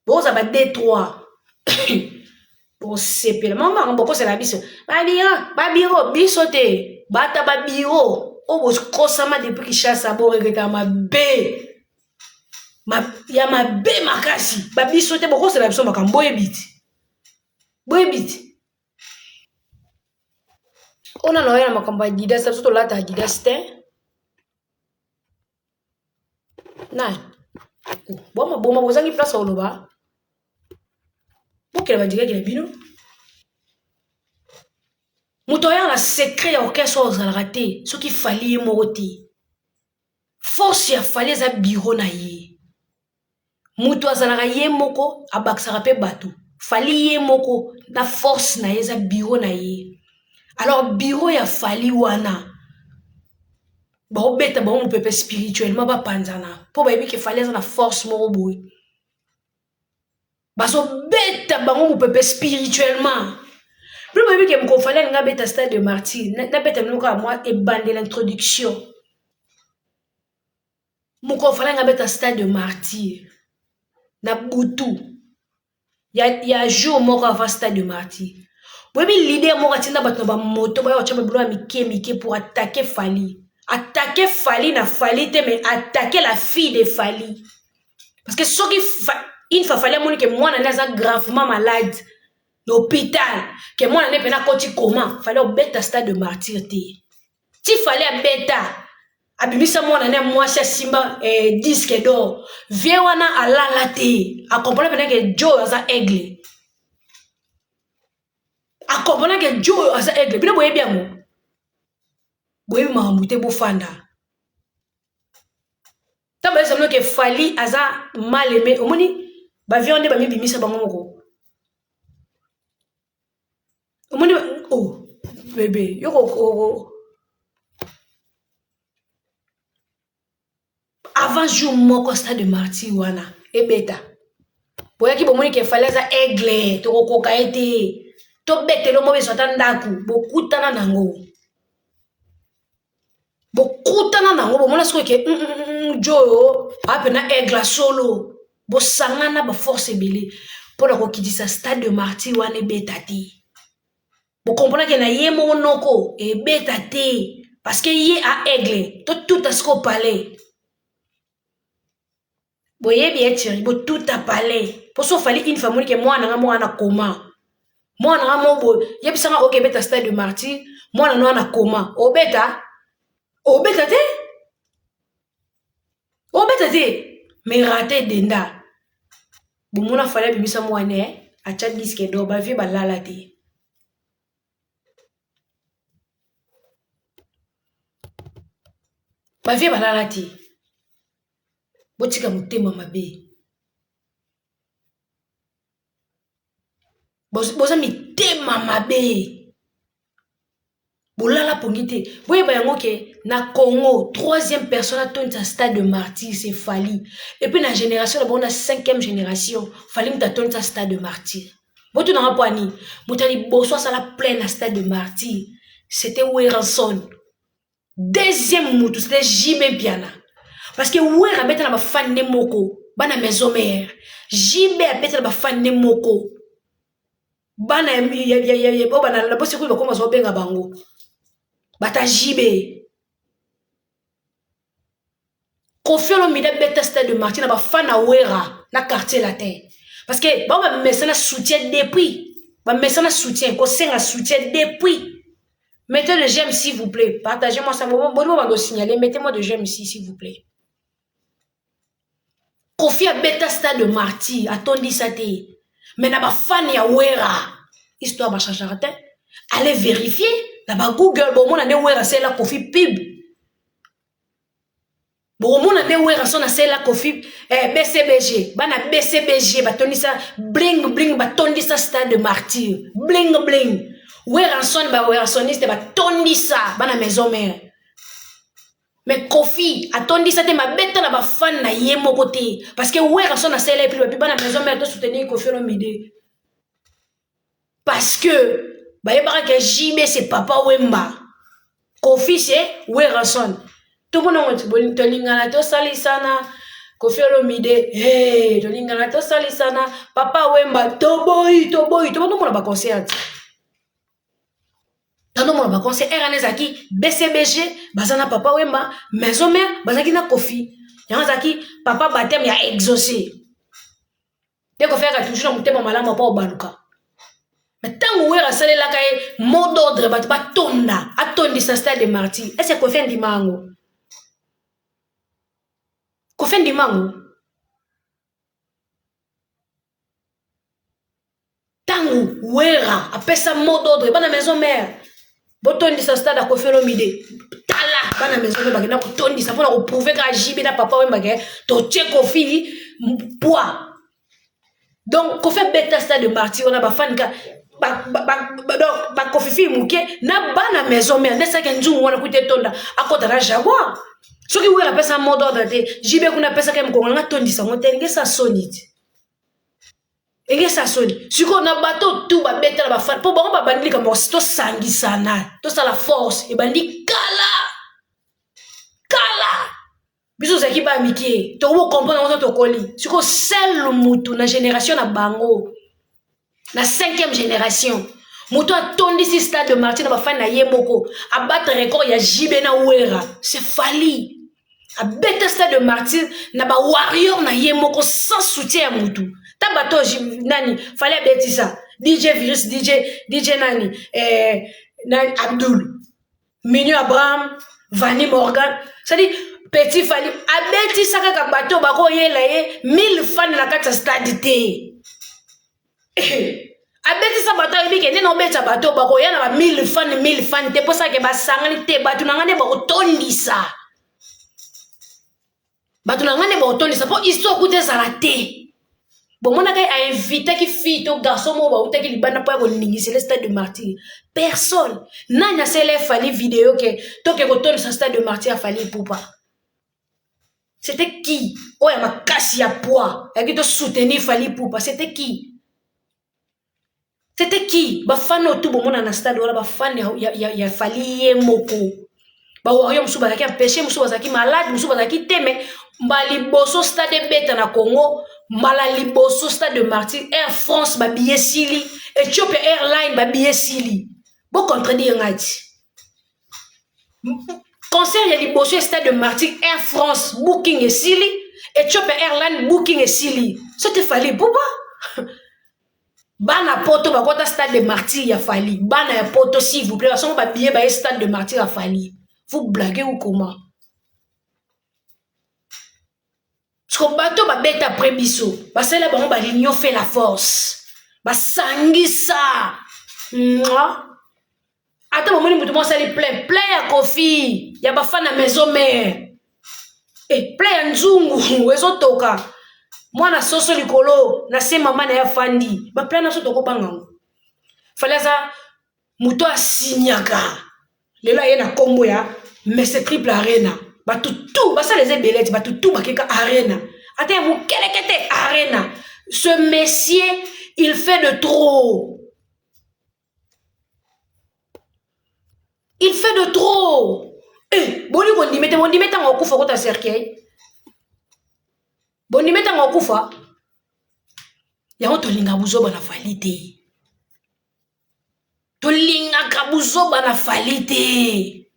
vous avez D3 bon c'est pile maman beaucoup c'est la bise babiro bisote bata babiro o bo kosama depuis qui chasse bon regretter ma b ya ma b ma grâce babisote beaucoup c'est la bise makambo ebit on a noyé na makambo dida ça surtout là ta dida c'était Nai. Bon, vous avez place au loba. Pour qu'elle va dire qu'elle est bien. Moutoya la secret orchestre aux raté. Ce qui fallait moroti. Force ya fallait za bureau na ye. Moutoya za ye moko abak sarape batu. Fallait moko na force na ye za bureau na ye. Alors bureau ya fallait wana. Bon bête bon pepe spirituellement ba panzana pour baby que fallait na force mo boy baso bête bon pepe spirituellement plus baby que me fallait nga bête stade de martyr na bête nous ka moi et bande l'introduction mo ko fallait nga bête stade de martyr na butu ya jour mo ko va stade de martyr baby l'idée mo katina batno ba moto ba yo chama blo mike pour attaquer Fali. Attaquer Fali n'a Fali mais attaquer la fille de Fali. Parce que ce qui il fallait que moi n'a gravement malade l'hôpital que moi n'a pas côté comment fallait au bêta stade de martyr si fallait bêta abimisa moi n'a moi chez Simba disque d'or viens wana ala late a comprendre que Joe asa aigle a comprendre que Joe asa aigle bien boye bien moi boye mahamute bofanda taba ça que Fali aza mal aimé omoni ba viande ba mibimisa bango moko omoni oh bébé yoko avant jour moko stade de martyr wana e beta boya ki bomoni que Fali aza aigle to kokoka ete to betelo mo beso tandaku bokutana nango bokutana nango bomona sikoyo ke joyo apena aigle solo bosangana baforce ebele mpona kokitisa stade de martyr wana ebeta te bokomprena ke na ye moko noko ebeta te parce que ye a aigle totuta sikoyo palais boyebi etiri botuta palais mpo so ofali une famille ke mwana nga moko ana koma mwana nga moko yebisanga oke ebeta stade de martyr mwana no ana koma obeta te mais raté denda bomona fali abimisa mwana atia diske do bavie balala te bavie balala te botika motema mabe boza mitema mabe bolala pongi te boyeba yango ke na Congo troisième personne atonisa stade de martyr c'est Fally et puis na génération na bango na cinquième génération Fally mutu atonisa stade de martyr botunanga mpo ani moto aliboso asala plein na stade de martyr c'était Weranson deuxième mutu c'était JB Piana parce que Wera abetela bafani ne moko bana maison mère JB abetela bafani ne moko bana ya bana bosi ko bakoma zo benga bango bata JB Koffi Olomide beta stade de martyr na bafani na Wera na quartier latin parce que ba mesana soutien depuis ba mesana soutien ko senga soutien depuis. Mettez le j'aime s'il vous plaît. Partagez-moi ça. Bon, bon, signaler. Mettez-moi de j'aime ici s'il vous plaît. Koffi a beta stade de martyr. Attendez ça te. Mais n'a pas fan ya Wera. Histoire va changer. Allez vérifier. N'a pas Google. Bon, mon ane Wera c'est la Koffi pib. Bon, mon ane Wera son c'est la Koffi BCBG. Bana BCBG. Batondi ça. Bling bling. Batondi ça stade de martyr. Bling bling. Weranson ba Weransoniste ba tondi ça bana maison mère mais Koffi atondi ça te ma bête na ba fan na ye moko te parce que Weranson na sele puis bana maison mère to soutenir Koffi Olomide parce que ba yebaka que JB c'est Papa Wemba Koffi c'est Weranson tout le monde to lingana to salisana Koffi Olomide hey to lingana to salisana Papa Wemba to boy to mona ba concert Tando mon ba conseil Eranezaki BCBG bazana Papa Wemba maison mère bazaki na Koffi yanzaki papa baptême ya exaucé dès qu'on fait toujours na mutema malama pa obaluka mais tango Wera salela kay mot d'ordre ba tonda atondi sa stade de martyr est-ce que Koffi ndimango Koffi ndimango tango Wera apesa mot d'ordre bana maison mère botondi sa stade à Koffi Olomide tala bana maison mère bakina kotondi ça pour prouver que JB na Papa Wemba ke to tche Koffi poids donc Koffi beta stade de martyr on a ba fan ka ba Koffi fi muke na bana maison mère nesa ke nzungu wana kuite tonda akota na Jaguar soki Wera pesa mot d'ordre te JB kuna pesa ke mkongo nga tondi sa ngotenge sa sonite enge sa soni siko na bato tout ba beta ba fan po bango ba bandili ka mo to sangisana to sala force e bandi kala biso zaki ba miki to mo comprendre to koli siko seul mutu na génération na bango na 5e génération mutu atondi si stade de martyr na ba fan na ye moko a battre record ya JB na Wera c'est Fally a beta stade de martyr na ba warrior na ye moko sans soutien mutu tabato nani Fally abeti ça DJ Virus DJ nani Abdul Mignon Abraham Vanny Morgan ça dit petit Fally abeti ça kaka bato bako yela ye 1000 fans na kati stade te abeti ça bato ebike nde no beta bato bako yana ba 1000 fans te pour ça que basangani te bato na ngane bako tondisa bato na ngane bako tondisa pour histoire koute ça te bon, mon a invité qui fille au garçon ou qui libana pas au le stade de martyr. Personne. N'a pas Fally vidéo que toi qui retourne sur stade de martyr a Fally pour pas. C'était qui? Oh, il m'a cassé à poids. Il a qui soutenir Fally pour pas. C'était qui? C'était qui? Ba fan tout bon mon stade wala ba fan ya Fally moko. ba warrior musu bazaki empêché musu bazaki malade musu bazaki teme mbali boso stade beta na Congo mbala liboso stade de Martyr Air France ba billet sili Ethiopia Airline ba billet sili bo contredire ngati concert ya liboso stade de Martyr Air France booking et sili Ethiopia Airline booking et sili c'était fallait pourquoi bana poto bakota stade de Martyr ya fali bana ya poto s'il vous plaît parce ba billet ba stade de Martyr ya fali vous blaguez ou comment parce que bato ba beta après biso basala bango ba l'union fait la force basangisa ata bomoni mutu mo sali plein ya kofi ya bafana maison mère et plein ya nzungu ezotoka mwana soso likolo na se mama na ya fandi ba plein na so toko bangango fallait ça muto asinyaka lelo ye na kombo ya mais c'est triple arena batutu basa les ebeleti batutu bakeka arena ata mu kelekete arena ce messier il fait de trop. Il fait de trop. Eh, boni bondimeta ngokufa kota cercueil. Bondimeta ngokufa. Yango tolinga buzoba na falite. Tolinga kabuzoba na falite.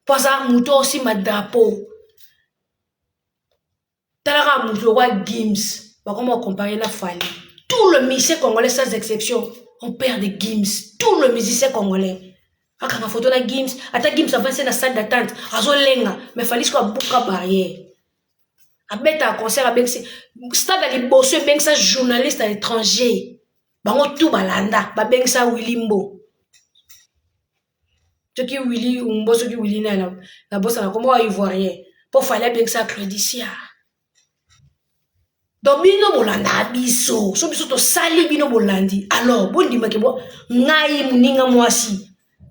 Posa muto aussi ma drapeau. Talaka muto wa Gims. Ba comment comparer na fali. Tout le musicien congolais sans exception, on perd de Gims. Tout le musicien congolais. Akanga photo na Gims, ata Gims avance na salle d'attente, azo lenga, mais fallait qu'on bouka barrière. Abeta concert avec stade à liboso ben ça journaliste à l'étranger. Bango tout balanda, ba ben ça Willy Mbo. Ce qui Willy Mbo, ce qui Willy na bossa na comment ivoirien. Pour fallait ben ça créditia. Donc bino bolanda biso, so biso to sali bino bolandi. Alors, bon di makebo ngai muninga mwasi.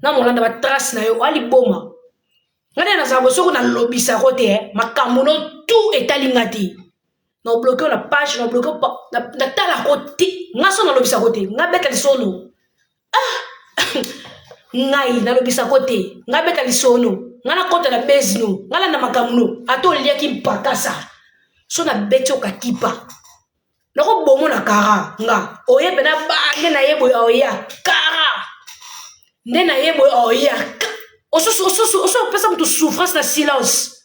Na molanda ba trace na yo ali boma ngana na zabo soko na lobisa kote makamuno tout etalingati na bloquer la page na bloquer na tala kote ngaso na lobisa kote ngabeta lisono ngai na lobisa kote ngabeta lisono ngana kote na bezino ngala na makamuno ato liaki mpakasa so na beto katipa loko bomo na kara nga oye pena bange na yebo oya kara nena yebo oya oso pesa mutu souffrance na silence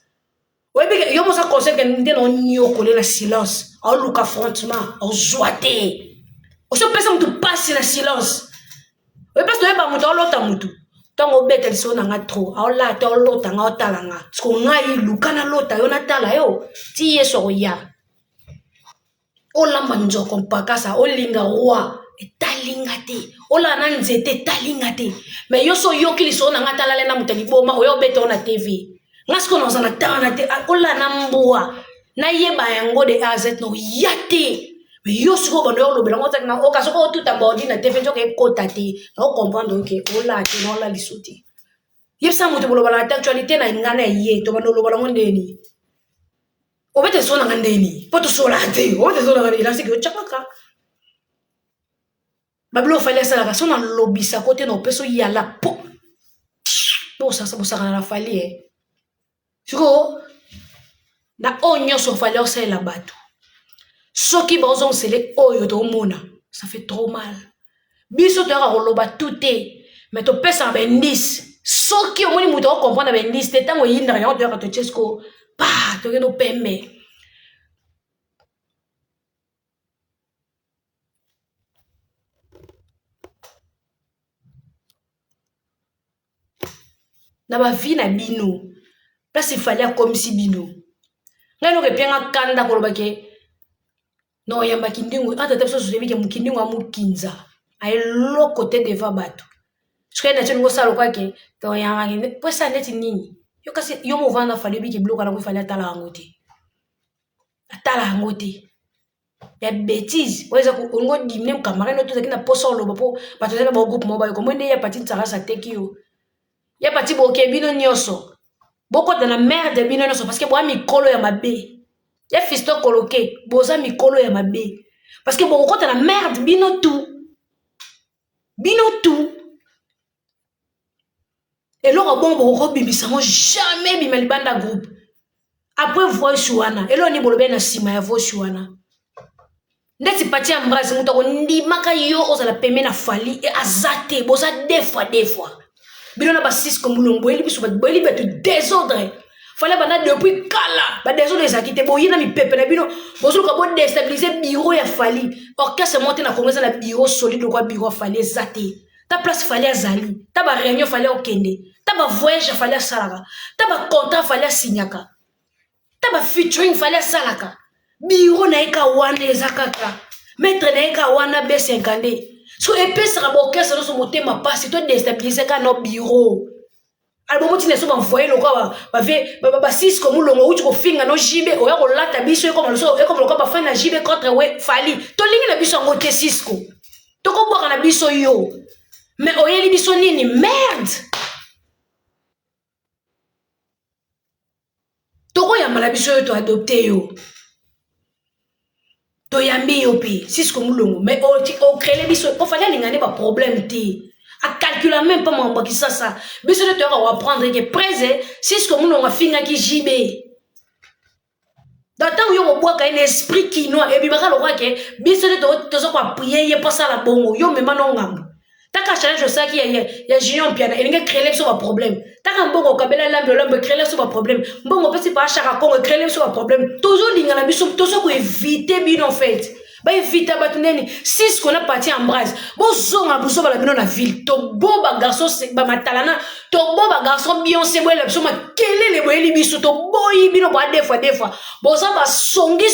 oyebi yo mosa conseil que ndena onyokole na silence aoluka affrontement ozoate oso pesa mutu pasi na silence oyebi pesa toyeba mutu aolota mutu ntango obeta liso na nga trop aolata olota nga otala nga siko ngai luka na lota yo natala yo ti yesu akoya olamba nzoko mpakasa olinga roi etalinga te ola na nzete etalinga te mais yo so yoki liso na nga talale na mutali boma oyo beta na TV nga siko na zana tana te ola na mbua na yeba yango de AZ no yate mais yo siko bando yo lobela ngota na okaso ko tuta bodi na TV njoka ekota te na comprendre que ola te na ola liso te yebsa mutu boloba la actualité na ngana ye to bando lobola ngondeni obete so na ngandeni poto so la te obete so na ngandeni la siko chakaka bablo fallait ça la son lobisa côté no peso yala po ça na la fallait siko na onyo so fallait ça la bato soki bazon sele oyo to mona ça fait trop mal biso to ka loba touté mais to pesa ben 10 soki omoni muto comprendre ben 10 te tango yinda ya to ka to chesko pa to ke no pemme na ba vie na bino place il fallait comme si bino ngano ke pianga kanda ko lobake no yamba kindingu ata tapso so bike mukindingu amukinza ay lo côté devant bato ce na tshongo salo kwake to yamba kinde posa neti nini yo kasi yo mo vanda fallait bike bloka na ko fallait atala ngote ya bêtise weza ko ngo dimne kamara no to zakina poso lobo po bato zela ba groupe mobile ko mwende ya pati tsara sa tekio ya pati boke bino nyoso boko de la merde bino nyoso parce que bo mikolo ya mabe ya fisto coloqué boza mikolo ya mabe parce que boko de la merde bino tout Et là, bon, bon, jamais bimalibanda groupe. Après, voix chouana. Et là, on est bolobé na sima ya voix chouana. Ndeti pati embrasse mutako ndi maka yo ozala peme na fali et azate boza deux fois. Bino na ba six comme mulombo eli biso ba eli betu désordre. Fallait bana depuis kala ba désordre ezakite bo yina mi pepe na bino bozo ko bo déstabiliser bureau ya fali. Orchestre monter na commencer na bureau solide quoi bureau fali ezate. Ta place fallait azali, ta ba réunion fallait okende, ta ba voyage fallait salaka, ta ba contrat fallait signaka. Ta ba featuring fallait salaka. Biro na eka wana ezakaka. Maître na eka wana B50. So epé sera boké ça so moté ma passe to déstabiliser ka no bureau. Albo moti ne so ba envoyer le quoi ba six comme longo uti ko finga no jibe o ya ko lata biso comme so e comme le quoi ba fin na jibe contre we fali. To lingi na biso ngote Cisco. To ko boka na biso yo. Mais oyeli biso nini merde. To ko ya mala biso yo to adopter yo. To yambi yopi, Cisco mulongo, mais o créer biso, o fallait l'ingane pas problème té. A calculer même pas mon baki ça. Biso de te apprendre que prese, Cisco mulongo finga ki jibé. D'autant yo mo bois un esprit qui noir et bimaka le roi que biso de te so quoi prier y pas ça la bongo, yo même non ngam. Taka challenge ça qui y a Junior piano et l'inga créer sur un problème. Taka mbongo kabela lambe créer sur un problème. Mbongo peut pas chaka kongo créer sur un problème. Toujours l'ingana biso toujours ko éviter bien en fait. Ba éviter batuneni si ce qu'on a parti en brasse. Bon zonga buso ba bino na ville. To bo ba garçon ba matalana, to bo ba garçon Beyoncé boy la biso ma kele le boyeli biso to boyi bino ba des fois. Bon ça ba songi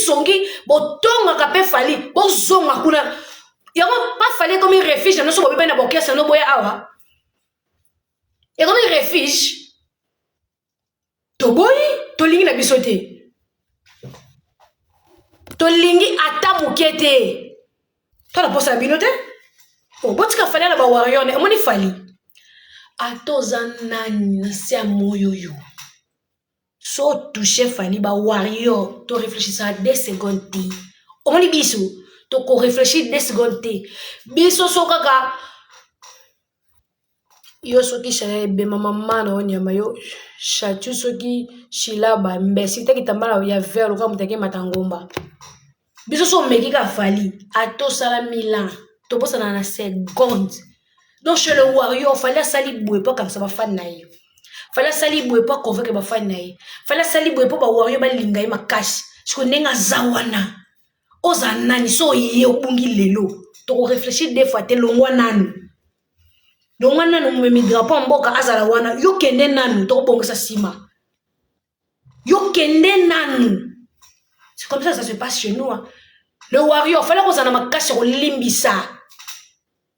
bo tonga kapé fali. Bon zonga kuna il n'y a pas fallu comme un refuge, nous sommes pas dans le no boya awa. Et comme un refuge, to boy, to lingi na bisote. To lingi ata mukete. To la posa la binote? Oh, botika fali na ba warrior, ne moni fali. Ato zanani na sia moyoyo. So touché fali ba warrior, to réfléchir à 2 secondes. O moni biso. To ko réfléchir 2 secondes. Biso so kaka yo soki chala be mama na onyama yo chatu soki shilaba mbesi te kitambala ya vert ka mutake matangomba. Biso so meki ka fali ato sala milan to bosa na seconde. Donc chez le warrior fallait sali boué pas comme ça va fan naï. Fallait sali boué pas convaincre ba fan naï. Fallait sali boué pas ba warrior ba linga ma cash. Siko nenga zawana. Oza nani so ye obungi lelo to réfléchir 2 fois te longwa nanu me drapeau mboka azala wana yo kende nanu to bongisa sima yo kende nanu. C'est comme ça se passe chez nous hein. Le warrior fallait qu'on s'en makasi ko limbisa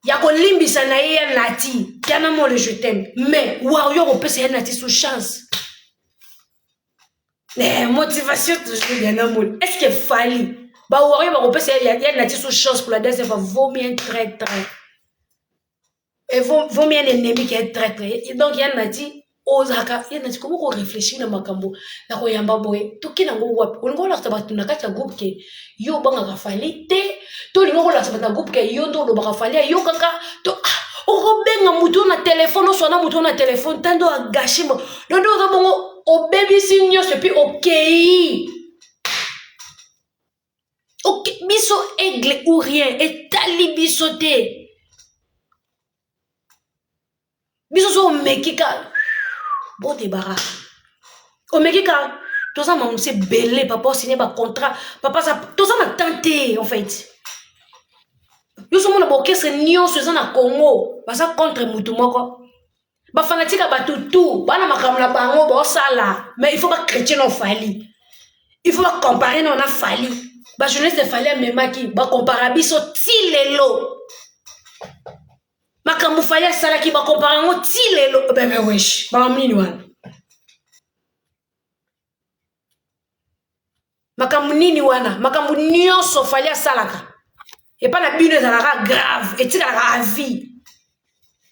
ya ko limbisa na ye nati kana mo le je t'aime mais warrior on peut se nati sous chance mais motivation toujours bien amour est-ce que fallait bah warrior va repasser il y a nati sous chance pour la deuxième fois vaut mieux très et vaut mieux un ennemi qui est très donc il y a nati ozaka il y a nati comment on réfléchit na makambo na ko yamba boy to kina ngo wapi on la tabatu na kati ya groupe ke yo banga ka fali te to lingo la tabatu na groupe ke yo ndo lo baka fali yo kaka to o benga mutu na téléphone o sona mutu na téléphone tando a gâcher mo do bongo o baby signal c'est puis OK. Ok, biso aigle ou rien, et tali bisoté. Biso so mekika, bon débarras. O mekika, tout ça m'a c'est belé, papa signé un contrat, papa ça, tout ça m'a tenté en fait. Yo so mona boké c'est nyon se na Congo, parce que contre mutu moko. Ba fanatique ba tutu, bana makamla bango ba sala, mais il faut pas chrétien non fali. Il faut pas comparer non na fali. Ba jeunesse de fallait même qui ba comparer biso ti lelo makambu fallait sala ki ba comparer ngo ti lelo bebe wesh ba mini wana makambu nini wana makambu nyonso fallait salaka et pas la bine za grave et tika la vie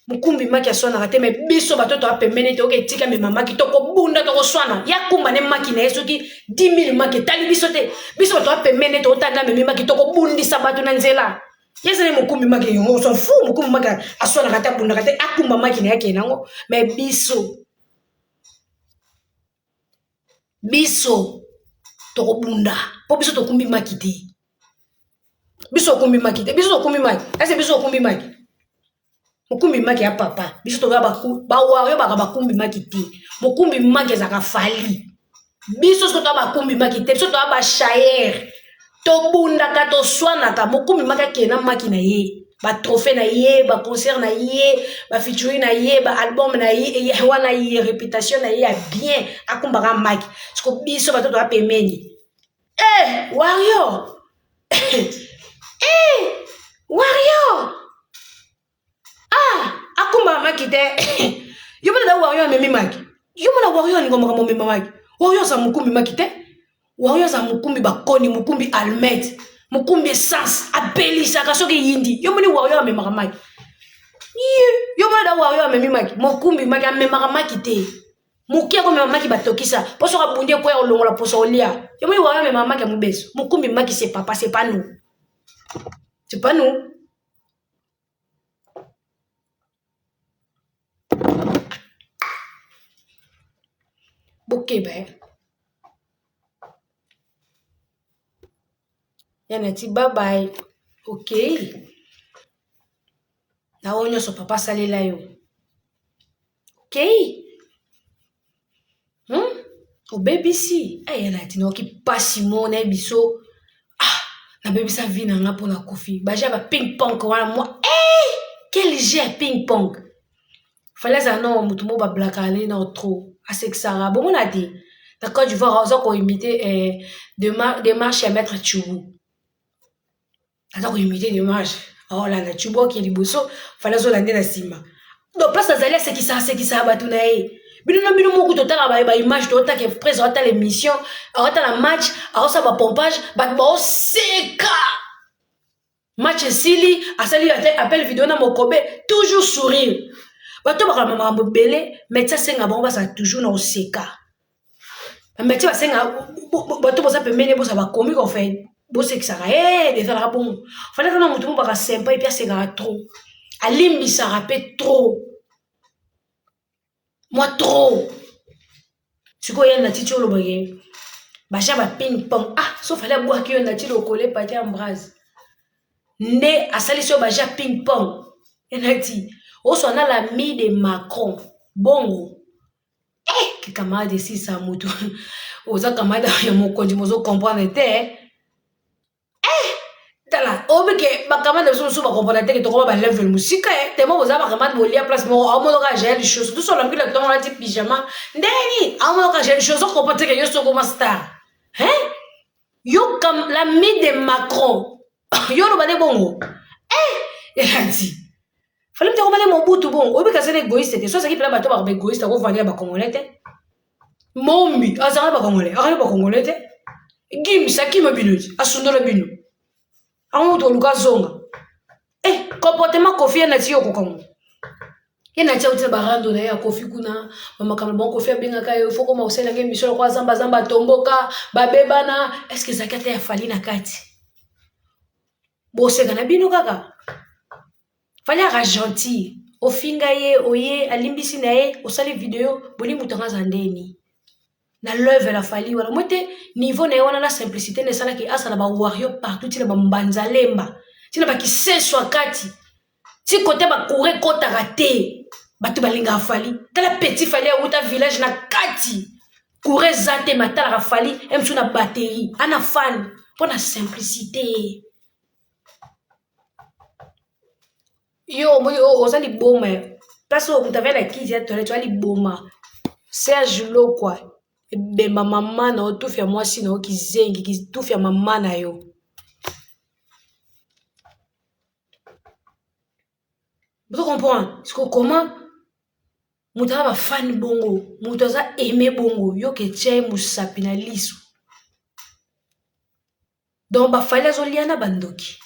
mukumbi maki aswana te mais biso batoto apemene te oke tika me mama ki toko bunda toko swana ya kumba ne maki na yeso ki 10 000 maki tali biso te biso bato apemene te otanda me maki toko bundi sabato na nzela Yesere mokumbi maki on s'en fout mokumbi maki asona kata bunda kata akumba maki na yake nango mais biso to bunda po biso to kumbi maki te biso kumbi maki te biso to kumbi maki ese biso kumbi maki mokumbi maki ya papa biso to ba wa yo ba kumbi maki te mokumbi maki za ka fali biso so to ba kumbi maki te biso to ba shayer to bunda ka to swana ka mokumbi maki kena maki na ye ba trophée na ye ba concert na ye ba featuring na ye ba album na ye wana ye réputation na ye ya bien akumba ka maki sko biso ba to ba pemeni warrior warrior akumba maki te yo bana warrior memi maki yo bana warrior ni ngoma memi maki warrior za mukumbi maki te warrior za mukumbi bakoni mukumbi almet mukumbi essence apelisa kasoki yindi yo moni warrior memi maki yo bana warrior memi maki mukumbi maki amema maki te mukia ko mema maki batokisa poso ka bundie ko ya longola poso olia yo moni warrior mema maki mubeso mukumbi maki c'est papa c'est pas nous c'est pas nous. Bokeba yana ti bye bye ok na onyo so papa salela yo ok o baby si yana ti no ki pasi mo na biso na baby sa vie na nga pona kofi baja ba ping pong wana moi quel jeu ping pong fallait ça non mutu mo ba blakale na trop assez que ça bon on a dit d'accord du voir ça qu'on imiter démarche à mettre Tchoubou ça qu'on imiter démarche oh là la Tchoubou qui est liboso fallait ça l'année la sima donc place ça c'est qui ça batunae bino mo total ba image to ta que présente l'émission arrêta la match arrêta ba pompage ba seka match sili asali appel vidéo na mokobe toujours sourire bato baka maman belé mais ça c'est ngabo ba ça toujours na oseka mais tu vas senga bato bosa pemene bosa ba komi ko fait bosa que ça de faire la bon fallait que na mutu baka sympa et puis c'est trop alimbi ça rappelle trop moi trop tu connais na titi lo bagé ba ja ba ping pong sauf fallait boire que na titi lo coller pâté en brase né asali so ba ja ping pong enati o so na l'ami de Macron bongo que camarade ici ça moto oza camarade ya mokonzi mozo comprendre te tala obike ba camarade so ba comprendre te que to ko ba level musika te mo oza ba camarade bolia place mo a mo ka gérer les choses tout seul la to na ti pyjama ndeni a mo ka gérer les choses ko comprendre que yo so comme star yo comme l'ami de Macron yo no ba de bongo enati fallait me dire mon bout bon obi ka c'est égoïste so ça qui pela bato ba égoïste ko vendre ba congolais te mombi azara ba congolais te gim saki mabinoji asundolo bino amu to luka zonga comportement kofi na ti yoko kongo yena ti uti ba rando na ya kofi kuna mama kama bon kofi benga ka yo foko ma usela nge misolo kwa zamba tomboka babebana est-ce que zakata ya fali na kati boseka na bino kaka fallait être gentil au finga ye oye alimbisi na ye osali vidéo boni mutanga zandeni na leve la fali wala mote niveau na wana la simplicité ne sala ki asala ba warrior partout tina ba mbanza lemba tina ba kiseso akati ti côté ba courir kota raté batu balinga fali tala petit fali uta village na kati courir zate matala fali emsu na batterie ana fan pour la simplicité. Yo, moi, on a les bons, place où vous avez la qui dit, tu as les bons, Serge Lo, quoi. Ben, ma maman, non, tout fait moi, sinon, qui zeng, qui tout fait maman, na yo. Vous comprenez? Parce que comment, mouta va fan bongo, mouta va aimer bongo, yo que tchè mousapi na lisu. Donc, ba fallait zoliana bandoki.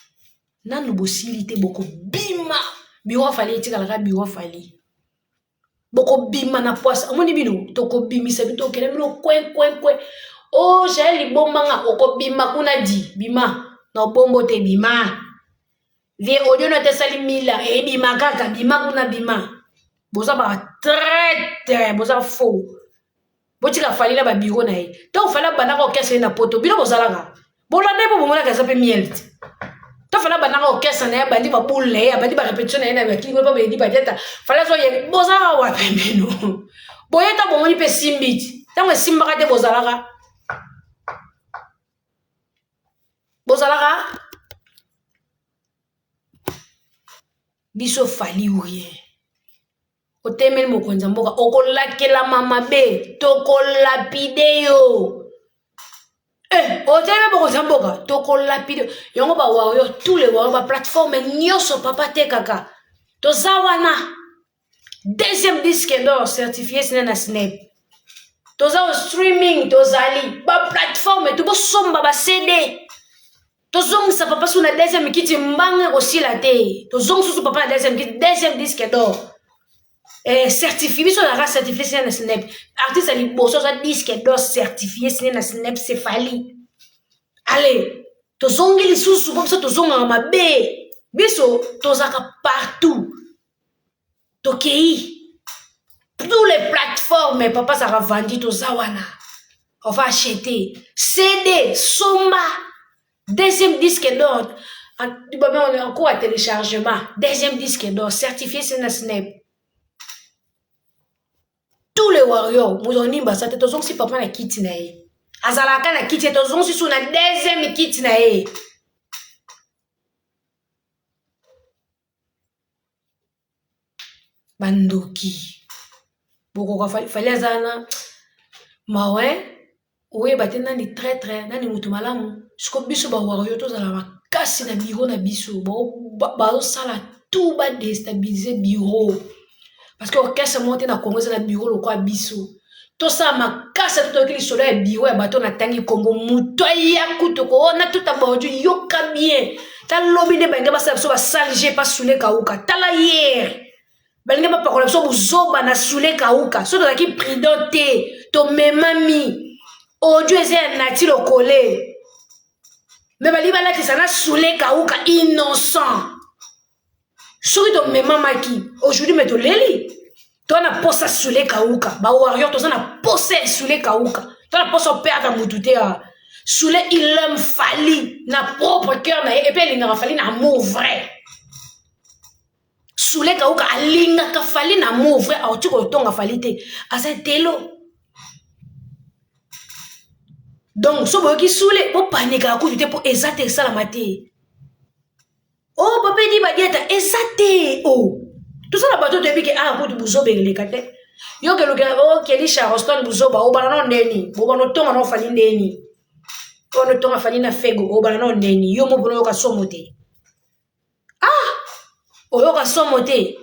Nanu bosilité boko bima biro fali etika la biro fali boko bima na poisse amoni bino toko bimisa bito kele bino kwen oh j'ai li bomanga oko bima kuna di bima na bombo te bima vie audio no te sali mila e bima kaka bima kuna bima boza ba très boza faux botika fali la ba bureau na ye to fala bana ko kese na poto bino bozalaka bolande po bomona ka zape miel to fala bana ko kese na bandi ba bulle ya bandi ba répétition na ye na ba kingo ba bedi ba teta fala so ye bozalaka wa pembeno boyeta bomoni pe simbiti tango simba te bozalaka biso fali rien otemeli mokonzi mboka okolakela mama be tokolapide yo otemeli mokonzi mboka tokolapide yango ba wario tous les wario ba plateforme nyonso papa te kaka toza wana deuxième disque d'or certifié sine na snap toza au streaming tozali ba plateforme to bosomba ba CD tozongisa papa sous na deuxième kiti mbange kosila te tozongisa sous papa na deuxième kiti deuxième disque d'or certifié biso na certifié sine na snap artiste ali boso za disque d'or certifié sine na snap c'est fali allez tozongeli susu biso tozonga mabe biso tozaka partout tokei tous les plateformes papa ça va vendre toza wana on va acheter CD Soma deuxième disque d'or on est en cours à téléchargement deuxième disque d'or certifié sine snap tous les warriors muzoni basate tozong si papa na kiti na ye azalaka na kiti tozong si na deuxième kiti na ye bandoki boko fali azana mawe oye bate nani très nani mutu malamu siko biso ba warrior tozala makasi na biro na biso bazosala tout ba déstabiliser bureau parce que orchestre monte na Congo na bureau lokwa biso to sa makasa to ki lisolo ya bureau ya bato na tangi kombo muto ya kutoko na tout abordu yoka bien ta lobi de benga basa so ba salge pas soule kauka tala hier balinga ba pakola so buzoba na soule kauka so to ki pridote to memami audio eze na ti lokole me bali bala ki sana soule kauka innocent soki to memamaki aujourd'hui me to leli to na posa soule kauka ba warrior to na posa soule kauka to na posa perdre mututé soule il aime fali na propre cœur na et puis il n'a fali na amour vrai soule kauka alinga ka fali na amour vrai a otiko tonga fali te asa telo donc so boki soule po panika ku te po exacte ça la maté. Oh, papa dit badieta, esate, oh. Tout ça, la bateau depuis que ah, vous buzo le kate. Yo que le gars, oh, keli charoston buzo ba, oh, bananon neni, bo bano tonga no fali neni. Oh, no tonga fali na fego, oh, bananon neni, yo mo bono yo ka somote. Ah, oh, yo ka somote.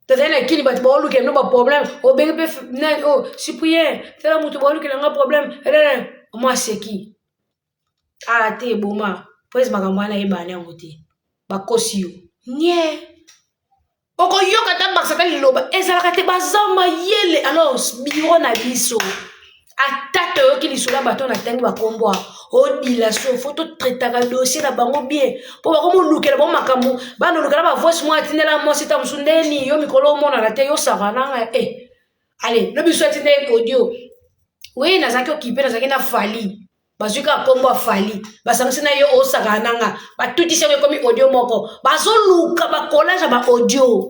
Tadena kini bat ba olu ke no ba problème, oh, benge pe, oh, Cyprien, tela mutu ba olu ke nga problème, moi c'est qui? Ah, te boma. Pues makamwana ebane ngote bakosi yo nye oko yoka ta bakata liloba ezalaka te bazamba yele alors biro na biso atata yo ki lisola bato na tangi bakombo odila so photo traitaka dossier na bango bien po bakomo lukela bo makambo bano lukela ba voice moi tinela mo sita musundeni yo mikolo mona na te yo savana allez le biso tinela audio oui na zaki okipe na zaki na fali bazuka kombo fali basangisi na yo osakananga batutisi yango ekomi audio moko bazoluka bakolage ba audio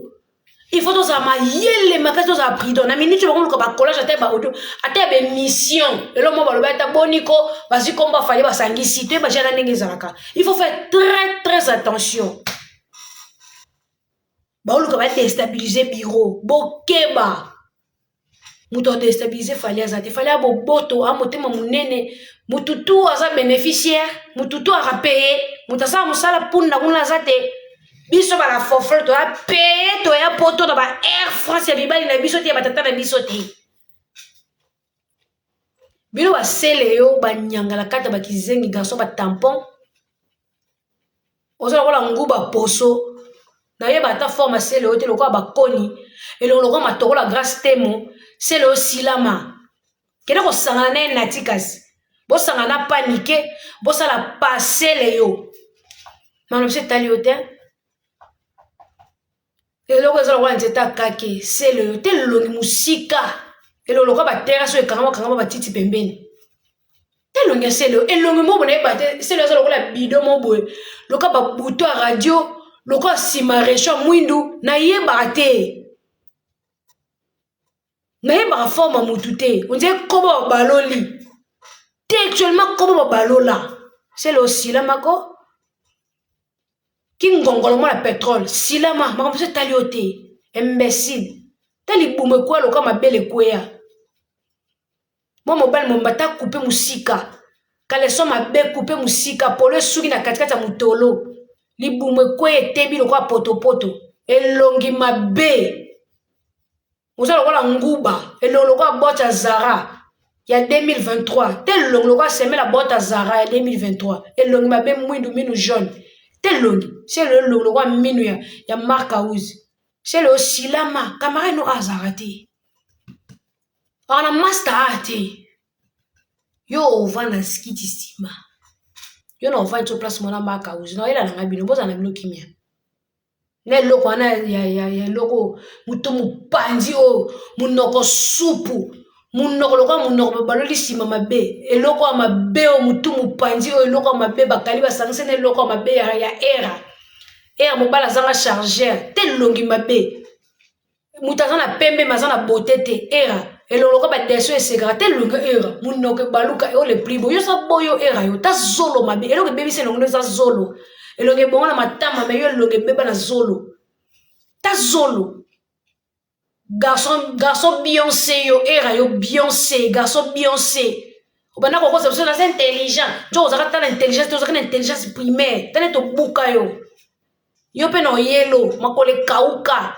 il faut toza mayele makasi toza pridon na minute bakoluka bakolage ate ba audio ate ba mission elo mo baloba ata boniko bazu kombo fali basangisi te bajana ndenge ezalaka il faut faire très attention baoluka ba déstabiliser bureau bokeba muto déstabiliser fali azate fali abo boto amotema munene mututu aza bénéficiaire mututu a payé mutasa musala punda kuna azate biso bala forfait to a payé to ya poto na ba Air France ya bibali na biso te batata na biso te bino ba sele yo ba nyangala kata ba kizengi garçon ba tampon ozo kola nguba poso na ye bata forme sele yo te lokwa ba koni et lokwa matoko la grâce temo sele yo silama kene ko sangana na tikasi bosangana paniqué bosala passer les yo Maman c'est taliote. Et là ça va nzeta kake c'est le tel longi musika. Et le loka ba terrasse e kangama ba titi pembeni. Tel longi c'est le et longi mo bona ba c'est le ça loka bidon mo boy. Loka ba buto a radio, loka sima recho mwindu na yeba te. Na yeba forme mutu te. On dirait kobo baloli. Actuellement kobo balola. C'est le silama ko. Qui ngongolo la pétrole, silama, ma comme taliote, imbécile. Tali boume quoi le comme belle kwea. Moi mon bal mon bata coupé musika. Kaleso ma be coupé musika pour le sugi na katikata mutolo. Li boume kwea tebi le quoi poto. Et longi ma be. Vous allez voir la nguba. Et le quoi boîte à Zara. Il y a 2023. Tel long le quoi s'aimer la boîte à Zara il y a 2023. Et longi ma be mouindou jaune. Tel longi. C'est le roi minu ya marka uzi. C'est le silama. Camarade no azarate. On a master ate. Yo vana skiti stima. Yo no va into place mona marka uzi. No ila na ngabino boza na bino kimia. Ne loko ana ya loko mutu mupandi o munoko supu. Munoko loko munoko baloli sima mabe. Eloko amabe o mutu mupandi o eloko amabe bakali basangise ne loko amabe ya era. Et mobala zanga chargeur tel longi mabe mutazana pembe mazana botete era et le loka ba deso e segara tel longi era munoke baluka e le pribo yo sa boyo era yo ta zolo mabe et le baby se longi za zolo et le bonga na matama me yo longi beba na zolo ta zolo garçon Beyoncé yo era yo Beyoncé garçon Beyoncé obana ko ko c'est intelligent jo za ta intelligence to za intelligence primaire tane to buka yo yo pe no yellow makole kauka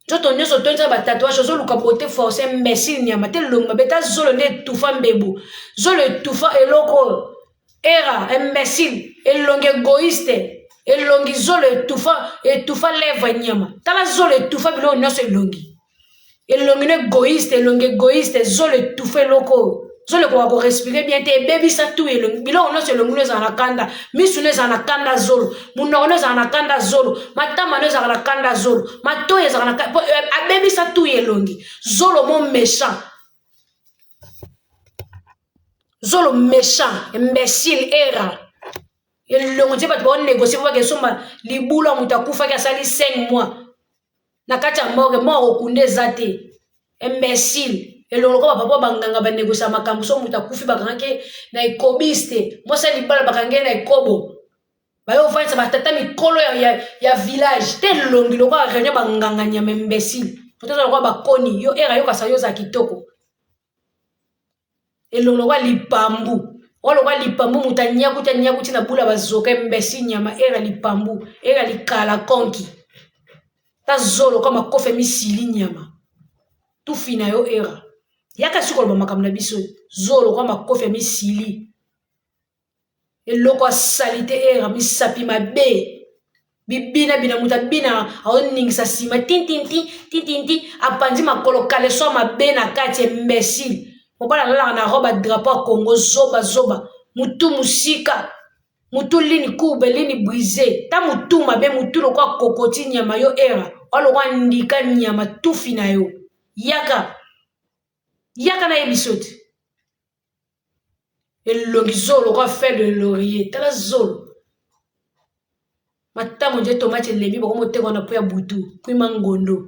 joto nyoso tonza ba tatouage zo luka beauté force imbécile nyama tel longa beta zolo ne tufa mbebo zolo tufa eloko era imbécile elonge égoïste elongi zolo tufa lèvre nyama tala zolo tufa bilo nyoso elongi ne égoïste zolo tufa eloko zolo ko respirer bien te baby sa tout elongi bilo no se longi za na kanda misune za na kanda zolo munono za na kanda zolo matama no za na kanda zolo matoye za na a baby sa tout elongi zolo mon méchant zolo méchant imbécile era elongi te ba to négocier ba ke somba libula mutakufa ke sali 5 mois na kata morgue mort okunde zate imbécile et le roi papa banganga ba négocier makambo so mutakufi bakange na ekobiste moi ça libala bakange na ekobo ba yo fa ça batata mikolo ya village tel longi le roi réunion banganga nyama imbécile peut-être le roi bakoni yo era yo kasa yo za kitoko et le roi lipambu o le roi lipambu mutanya kuti na bula bazoka imbécile nyama era lipambu era likala konki ta zolo kama kofe misili nyama tout fina yo era yaka sikolo makambo na biso zolo kwa makofi misili eloko salite era misapi mabe bibina bina mutabina aoningisa sima tintinti apandi makolo kale so mabe na kati imbécile mobala lala na roba drapeau Congo zoba mutu musika mutu lini kube lini brisé ta mutu mabe mutu lokwa kokoti nyama yo era olokwa ndika nyama tufi na yo yaka na ebisote elongi zolo kwa fait de laurier tala zolo matamo nje tomate lebi bako moteko na poya butu kuima ngondo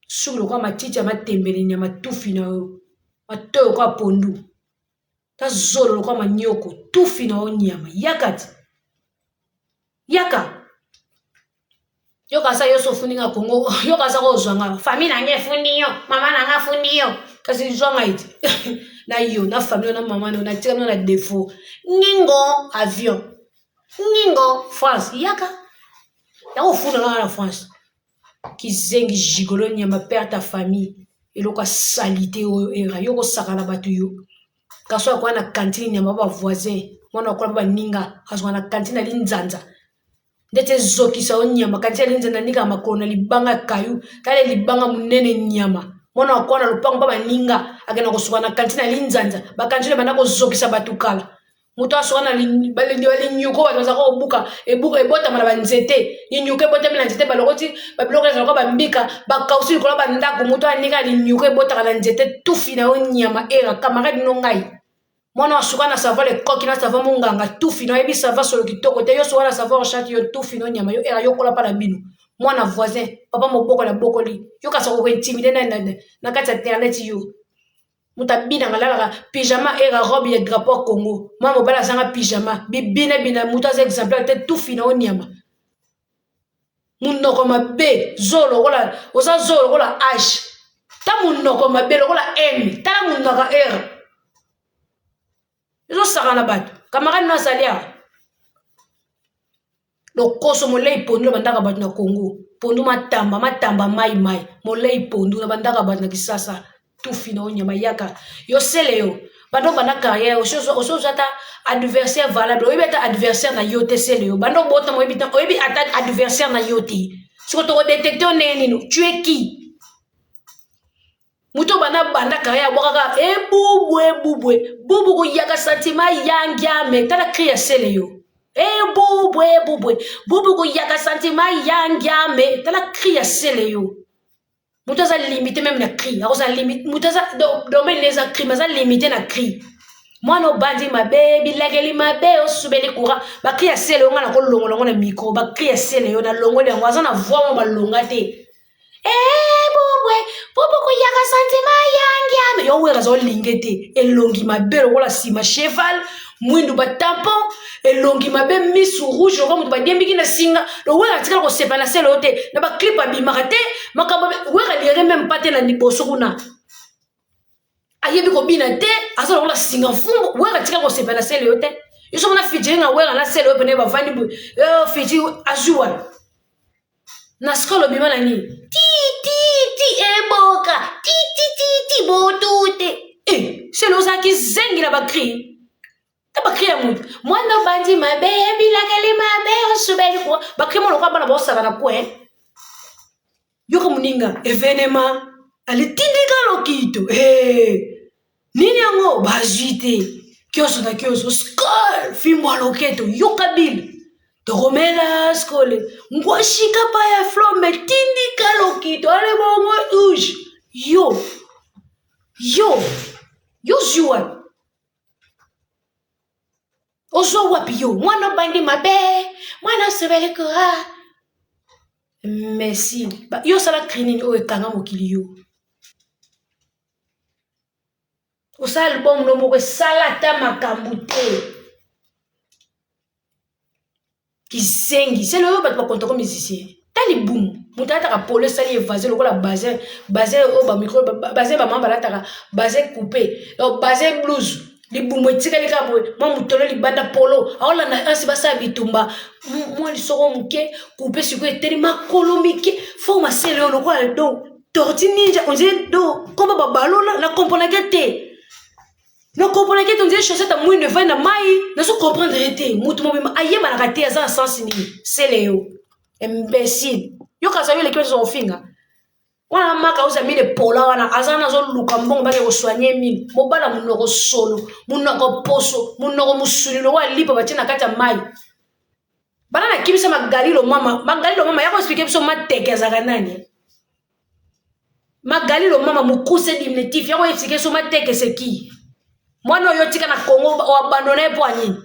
sulo kwa matiti ya matembele nyama tufi na yo matoyo kwa pondu ta zolo kwa manyoko tufi na yo nyama yaka yoka sa yo so funinga Kongo yoka sa ko zwanga famille na nge funio mama na nga funio kasi zwanga iti na yo na famille na mama na tika na défaut ngingo avion ngingo France yaka ya ko funa na France kizengi gigolo nyama père ta famille eloka salité o era yoko sakana batu yo kaso kwa na cantine nyama ba voisin mwana kwa ba ninga azwa na cantine linzanza ndete zokisa onyama kati alinze na nika makona libanga kayu tale libanga munene nyama mwana wakona lupango baba ninga agena kusuka na kantina linzanza bakantile bana ko zokisa batukala Muto aswana linyuko bazako buka ebota mala banzete linyuko ebota mala nzete balokoti babiloko ezaloko bambika bakausi likolo bandako muto anika linyuko ebota kala nzete tufi na onyama era camarade no ngai mwana asuka na savoir le coq na savoir munganga tufi na yebi savoir solo kitoko te yo so wana savoir chat yo tufi no nyama yo era yo kola pa na bino mwana voisin papa moboko na bokoli yo kasa ko intimider na kati internet yo mutabina ngalala pyjama era robe ya drapeau Congo mama mobala sanga pyjama bina muta za exemplaire te tout fina onyama munoko mabe zolo kola osa zolo kola h ta munoko mabe kola m ta munoko r zo saka na bato camarade na salia lo koso molei pondu na bandaka bato na Congo pondu matamba mai molei pondu na bandaka bato na Kisasa tufi na onyama yaka yo sele yo bando bana carrière oso ata adversaire valable oyebi ata adversaire na yo te sele yo bando bota oyebi ata adversaire na yo te siko to détecter oneni no tu es qui muto bana carrière bokaka bubu ko yaka sentiment yangia me tala crie sele yo bubu ko yaka sentiment yangia me tala crie sele yo muto za limité même na cri akoza limite muto za domaine les cri mais za limité na cri mwana obandi mabe bilageli mabe osubeli kura ba cri ya sele nga na ko longo na micro ba cri ya sele yo na longo yango aza na voix ba longa te bubu ko yaka sentiment yangi yo wera zo lingete elongi mabe lokola sima cheval mwindu ba tampon elongi mabe misu rouge ko mutu ba dembiki na singa lo wera tika ko sepa na sele ote na ba clip abimaka te makamba wera lire même pas te na liboso kuna ayebi ko bina te azo lokola singa fungo wera tika ko sepa na sele ote yoso mona fiji nga wera na sele ope ne ba vandi bu fiji ajuwa na skolo bima na ni ti eboka ti botute sele osaki zengi na ba cri bakria mutu mwana bandi mabe bilakeli mabe osubeli ko bakria mono kwa bana bosaka na kwe yoko muninga evenema alitindika lokito nini yango bazite kioso na kioso skol fimbo loketo yokabil to romela skole ngwashika pa ya flombe tindika lokito ale bongo uj yo juan ozo wapi yo mwana bandi mabe mwana sebele ko merci yo sala crinini o ekanga mokili yo osala album no moko sala ta makambu te kisengi c'est le bato bakonta ko musicien tali boum muta ataka pole sali évasé lokola bazin o ba micro bazin ba mamba lataka bazin coupé bazin blues libumu etikali kaka boye mwa mutolo libanda polo aolanda ansi basala bitumba mwa lisoko moke coupe sikoyo eteli makolo mike fo masele oyo lokola do torti ninja onzeli do komba babalola na komponake te onzeli chaussette amwinde vai na mai nazo comprendre te mutu mobima ayebanaka te aza na sansi nini sele yo imbécile yo kasa yo lekio zofinga wana maka uza mine pola wana azana zo luka mbongo bake ko soigner mine mobala munoko solo munoko poso munoko musulilo wa lipa batina kata mai bana na kimisa magalilo mama yako expliquer biso mateke za kanani magalilo mama mukuse diminutif yako expliquer biso mateke c'est qui mwana yo tika na Congo wa abandonner po anini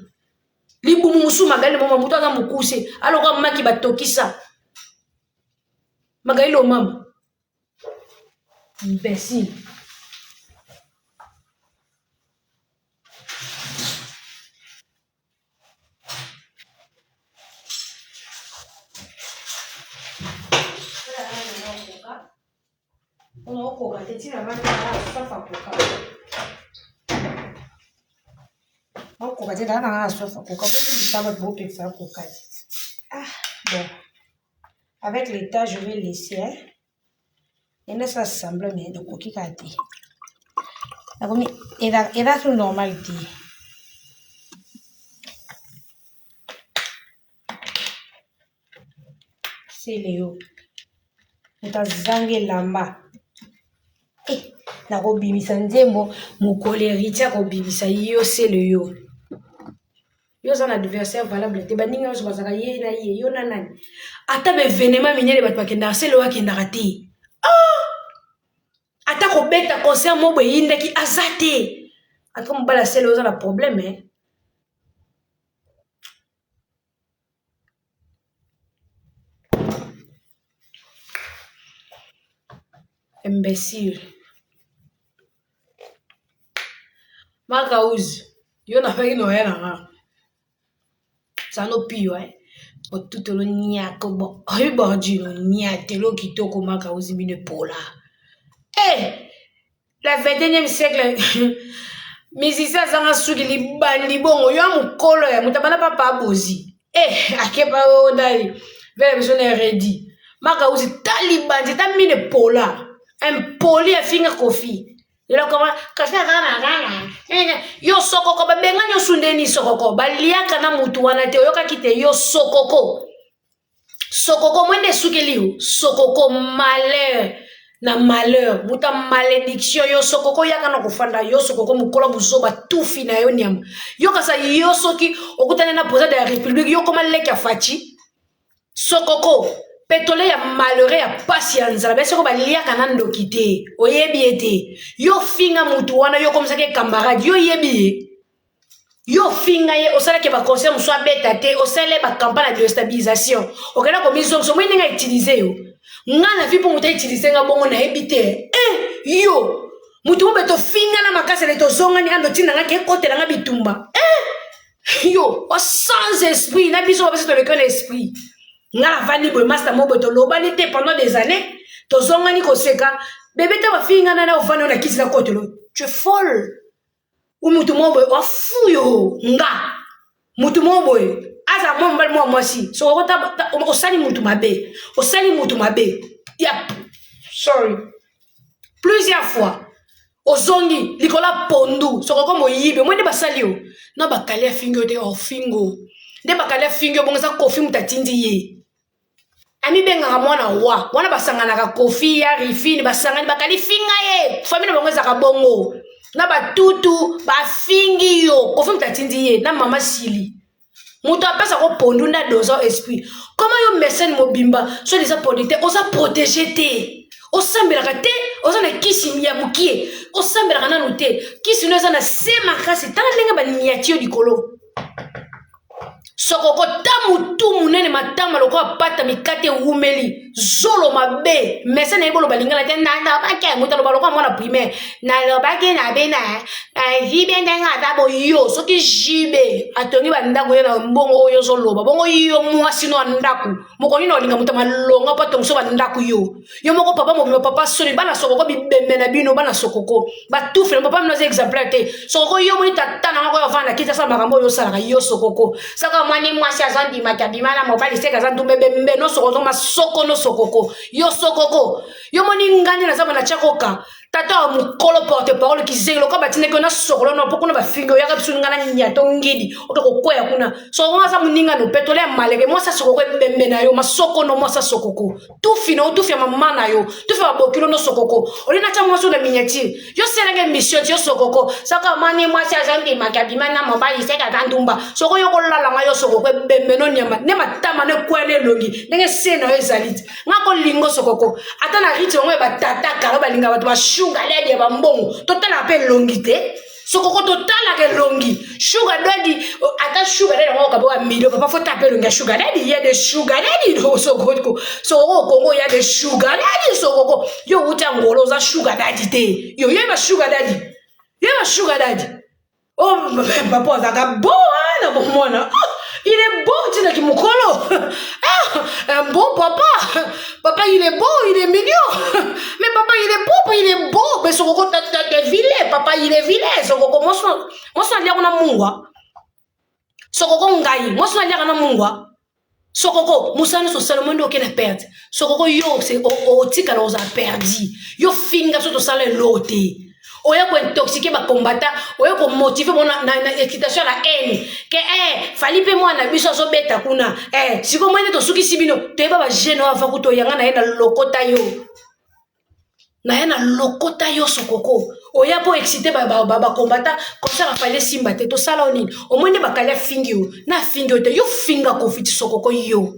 libumu musu magalilo mama muto aza mukuse aloko maki batokisa magalilo mama imbécile. Bon, avec l'état, je vais laisser. Et là, ça semble bien de coquille kati. Et là, c'est normal. C'est Léo. Mutazange lamba. Na ko bimisa nzembo, mo koleritia ko bimisa yo c'est Léo. aux un adversaire valable te baninga so bazaka ye na ye yo nanani ata be venema minene bat bakenda selo akenda rati ata ko beta concert mo boy indaki azate ata mo bala selo za la problème hein imbécile Makaouz yo na faki no yana nga ça no pio o tout le niako bon ay bordi no niate lo kitoko Makaouz mine pola la 21e siècle musicien zanga suki li bandi bongo yo mukolo ya mutabana papa bozi akepa o dali vele besone ready Makaouz taliban ta mine pola impoli afinga kofi lelo kama kafia gana yo sokoko babenga nyo sundeni sokoko baliaka na mutu wana te oyoka kite yo sokoko mwende sukeliu sokoko malheur na malheur muta malédiction yo sokoko yaka na kofanda yo sokoko mukola buzoba tufi na yo nyama yo kasa yo soki okutana na président de la république yo koma leki afachi sokoko petole ya malheureux ya pasi ya nzala bese ko baliaka na ndoki te oyebi ete yo finga mutu wana yo komisa ke camarade yo yebi yo finga ye osala ke ba conseil muso abeta te osala ba campagne de stabilisation okela ko miso so mwini nga utiliser yo nga na vi po muta utiliser nga bongo na yebi te yo mutu beto finga na makasa le to zonga ni ando tina nga ke kotela nga bitumba yo sans esprit na biso ba beso to le cœur l'esprit nga vani boy master mo boto lobali te pendant des années to zongani ko seka bébé te ba finga na ofana na kisi na kotelo tu es folle ou mutu mo boy wa fuyo nga mutu mo boy aza mo mbal mo si so ko ta osali mutu mabe ya sorry plusieurs fois ozongi likola pondu so ko mo yibe mo de basali yo na bakale fingo te o fingo de bakale fingo bonga sa kofi mutatindi ye ami benga mwana wa wana basangana ka kofi ya rifini basangani bakali finga ye famille bongo za ka bongo na batutu ba fingi yo kofi mutatindi ye na mama sili muto apesa ko pondu nda dozo esprit comment yo médecin mobimba so les apodité osa protéger te osambela ka te osa na kisi ya mukie osambela kana no te kisi no za na sema kasi tala lenga ba niatio dikolo sokoko tamutu munene matama loko apata mikate umeli zolo mabe mese na ebolo balingala te na bake mutalo baloko mwana primaire na bake na bena jibe ndenga tabo yo soki jibe atongi bandako yo na mbongo oyo zoloba bongo yo mwasi no ndaku mokoni no linga mutama longa pato so bandaku yo moko papa mo papa soni bana sokoko bibembe na bino bana sokoko batufe papa mno exemplaire te sokoko yo moni tatana ngako yo vanda kita sa makambo yo sala yo sokoko saka mwani mwasi azandi makabimana mobali seka zandu bebembe no sokoko masoko no sokoko yo sokoko yo moni ngani na zama na chakoka tata mukolo porte parole ki zelo ko batine ko na sokolo no poko na ba fingo ya kapsu ngana nyato ngidi otoko koya kuna so ngasa muninga no petole maleke mo sa sokoko bembe na yo masoko no mo sa sokoko tu fino tu fia mama na yo tu fia bokilo no sokoko olina cha mo so na minyati yo selenge mission yo sokoko saka mani mwasi azandi makabimana mobali seka tandumba soko yo kolala nga yo sokoko bembe no nyama ne matama ne kwele longi nenge sena yo zaliti ngako lingo sokoko ata na riti ngwe batata kalo balinga batu ba sugar daddy ya bambongo totala pe longi te sokoko totala ke longi sugar daddy ata sugar daddy ngoko kabwa milo papa fo taper longi sugar daddy ya de sugar daddy do sokoko sokoko kongo ya de sugar daddy sokoko yo uta ngolo za sugar daddy te yo yeba sugar daddy oh papa zaka bo na bomona il est beau, tu sais qui mukolo. Un bon papa. Papa, il est beau, il est mignon. Mais papa, il est beau. Mais son coco, t'es vilain. Papa, il est vilain. Son coco, moi, je suis allé à Mungwa. Son coco, ngai. Moi, je suis allé à Mungwa. Son coco, Moussane, son salomon, aucun a perdu. Son coco, yo, c'est au tika, on a perdu. Yo, finga, sur ton salaire, l'ôté. Oya ko intoxiquer ba combattant oya ko motiver mon na excitation la haine que fali pe moi na biso so beta kuna siko mwene to suki sibino to ba jeune wa va kuto yanga na lokota yo sokoko Oya pour exciter combattant comme ça fallait simba te to sala onini au moins ne bakala fingio na fingio te yo finga Kofi sokoko yo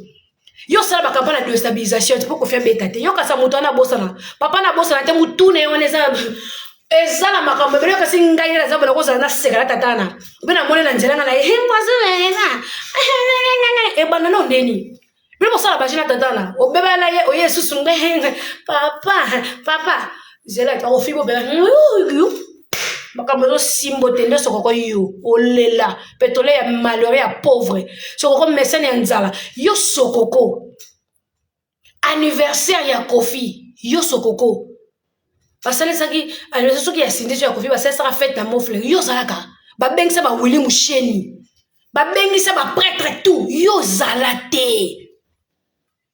sala ba campagne de stabilisation pour Kofi beta te yo kasa muto na bosana papa na bosana te mutu ne oneza ezala makambo bele kasi ngai na zabala ko na sekala tatana bena mone na nzela na hengwazo wena e banana ndeni bele bosala ba jina tatana o beba na ye o yesu sunga papa zela ta ofibo bela makambo simbo tende sokoko yo olela petole ya malheureux ya pauvre sokoko mesene ya nzala yo sokoko anniversaire ya Kofi yo sokoko basalesaki anniversaire soki ya sindi ya Kofi basalesaka fête na mofle yo zalaka babengisa ba Willy Musheni babengisa ba prêtre tout yo zalate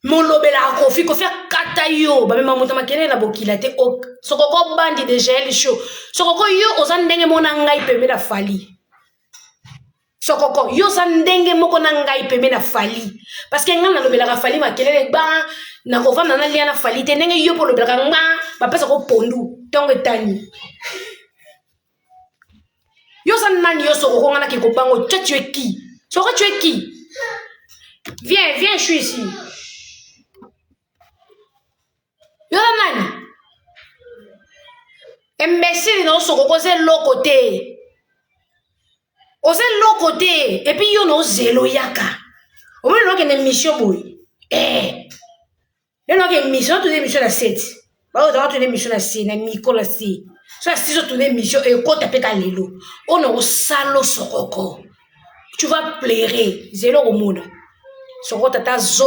molobela Kofi kata yo bamema moto makene na bokila te sokoko bandi de gel show sokoko yo ozandenge mona ngai pembe na fali sokoko yo zandenge moko na ngai pembe na fali parce que ngana lobela fali makele ba na kovanda na lia na fali te ndenge yo po lobela nga ba pesa ko pondu tongo etani yo zandani yo sokoko ngana ki kobango tu es qui sokoko tu es qui viens je suis ici. Yo nani imbécile no sokoko c'est l'autre côté ose l'autre côté et puis yo no zelo yaka o mo no ke ne mission boy no ke mission to mission na 7 ba o da to mission na 6 na miko la 6 so si so to mission e ko taper ka lelo o no salo sokoko tu vas pleurer zelo au monde sokoko tata zo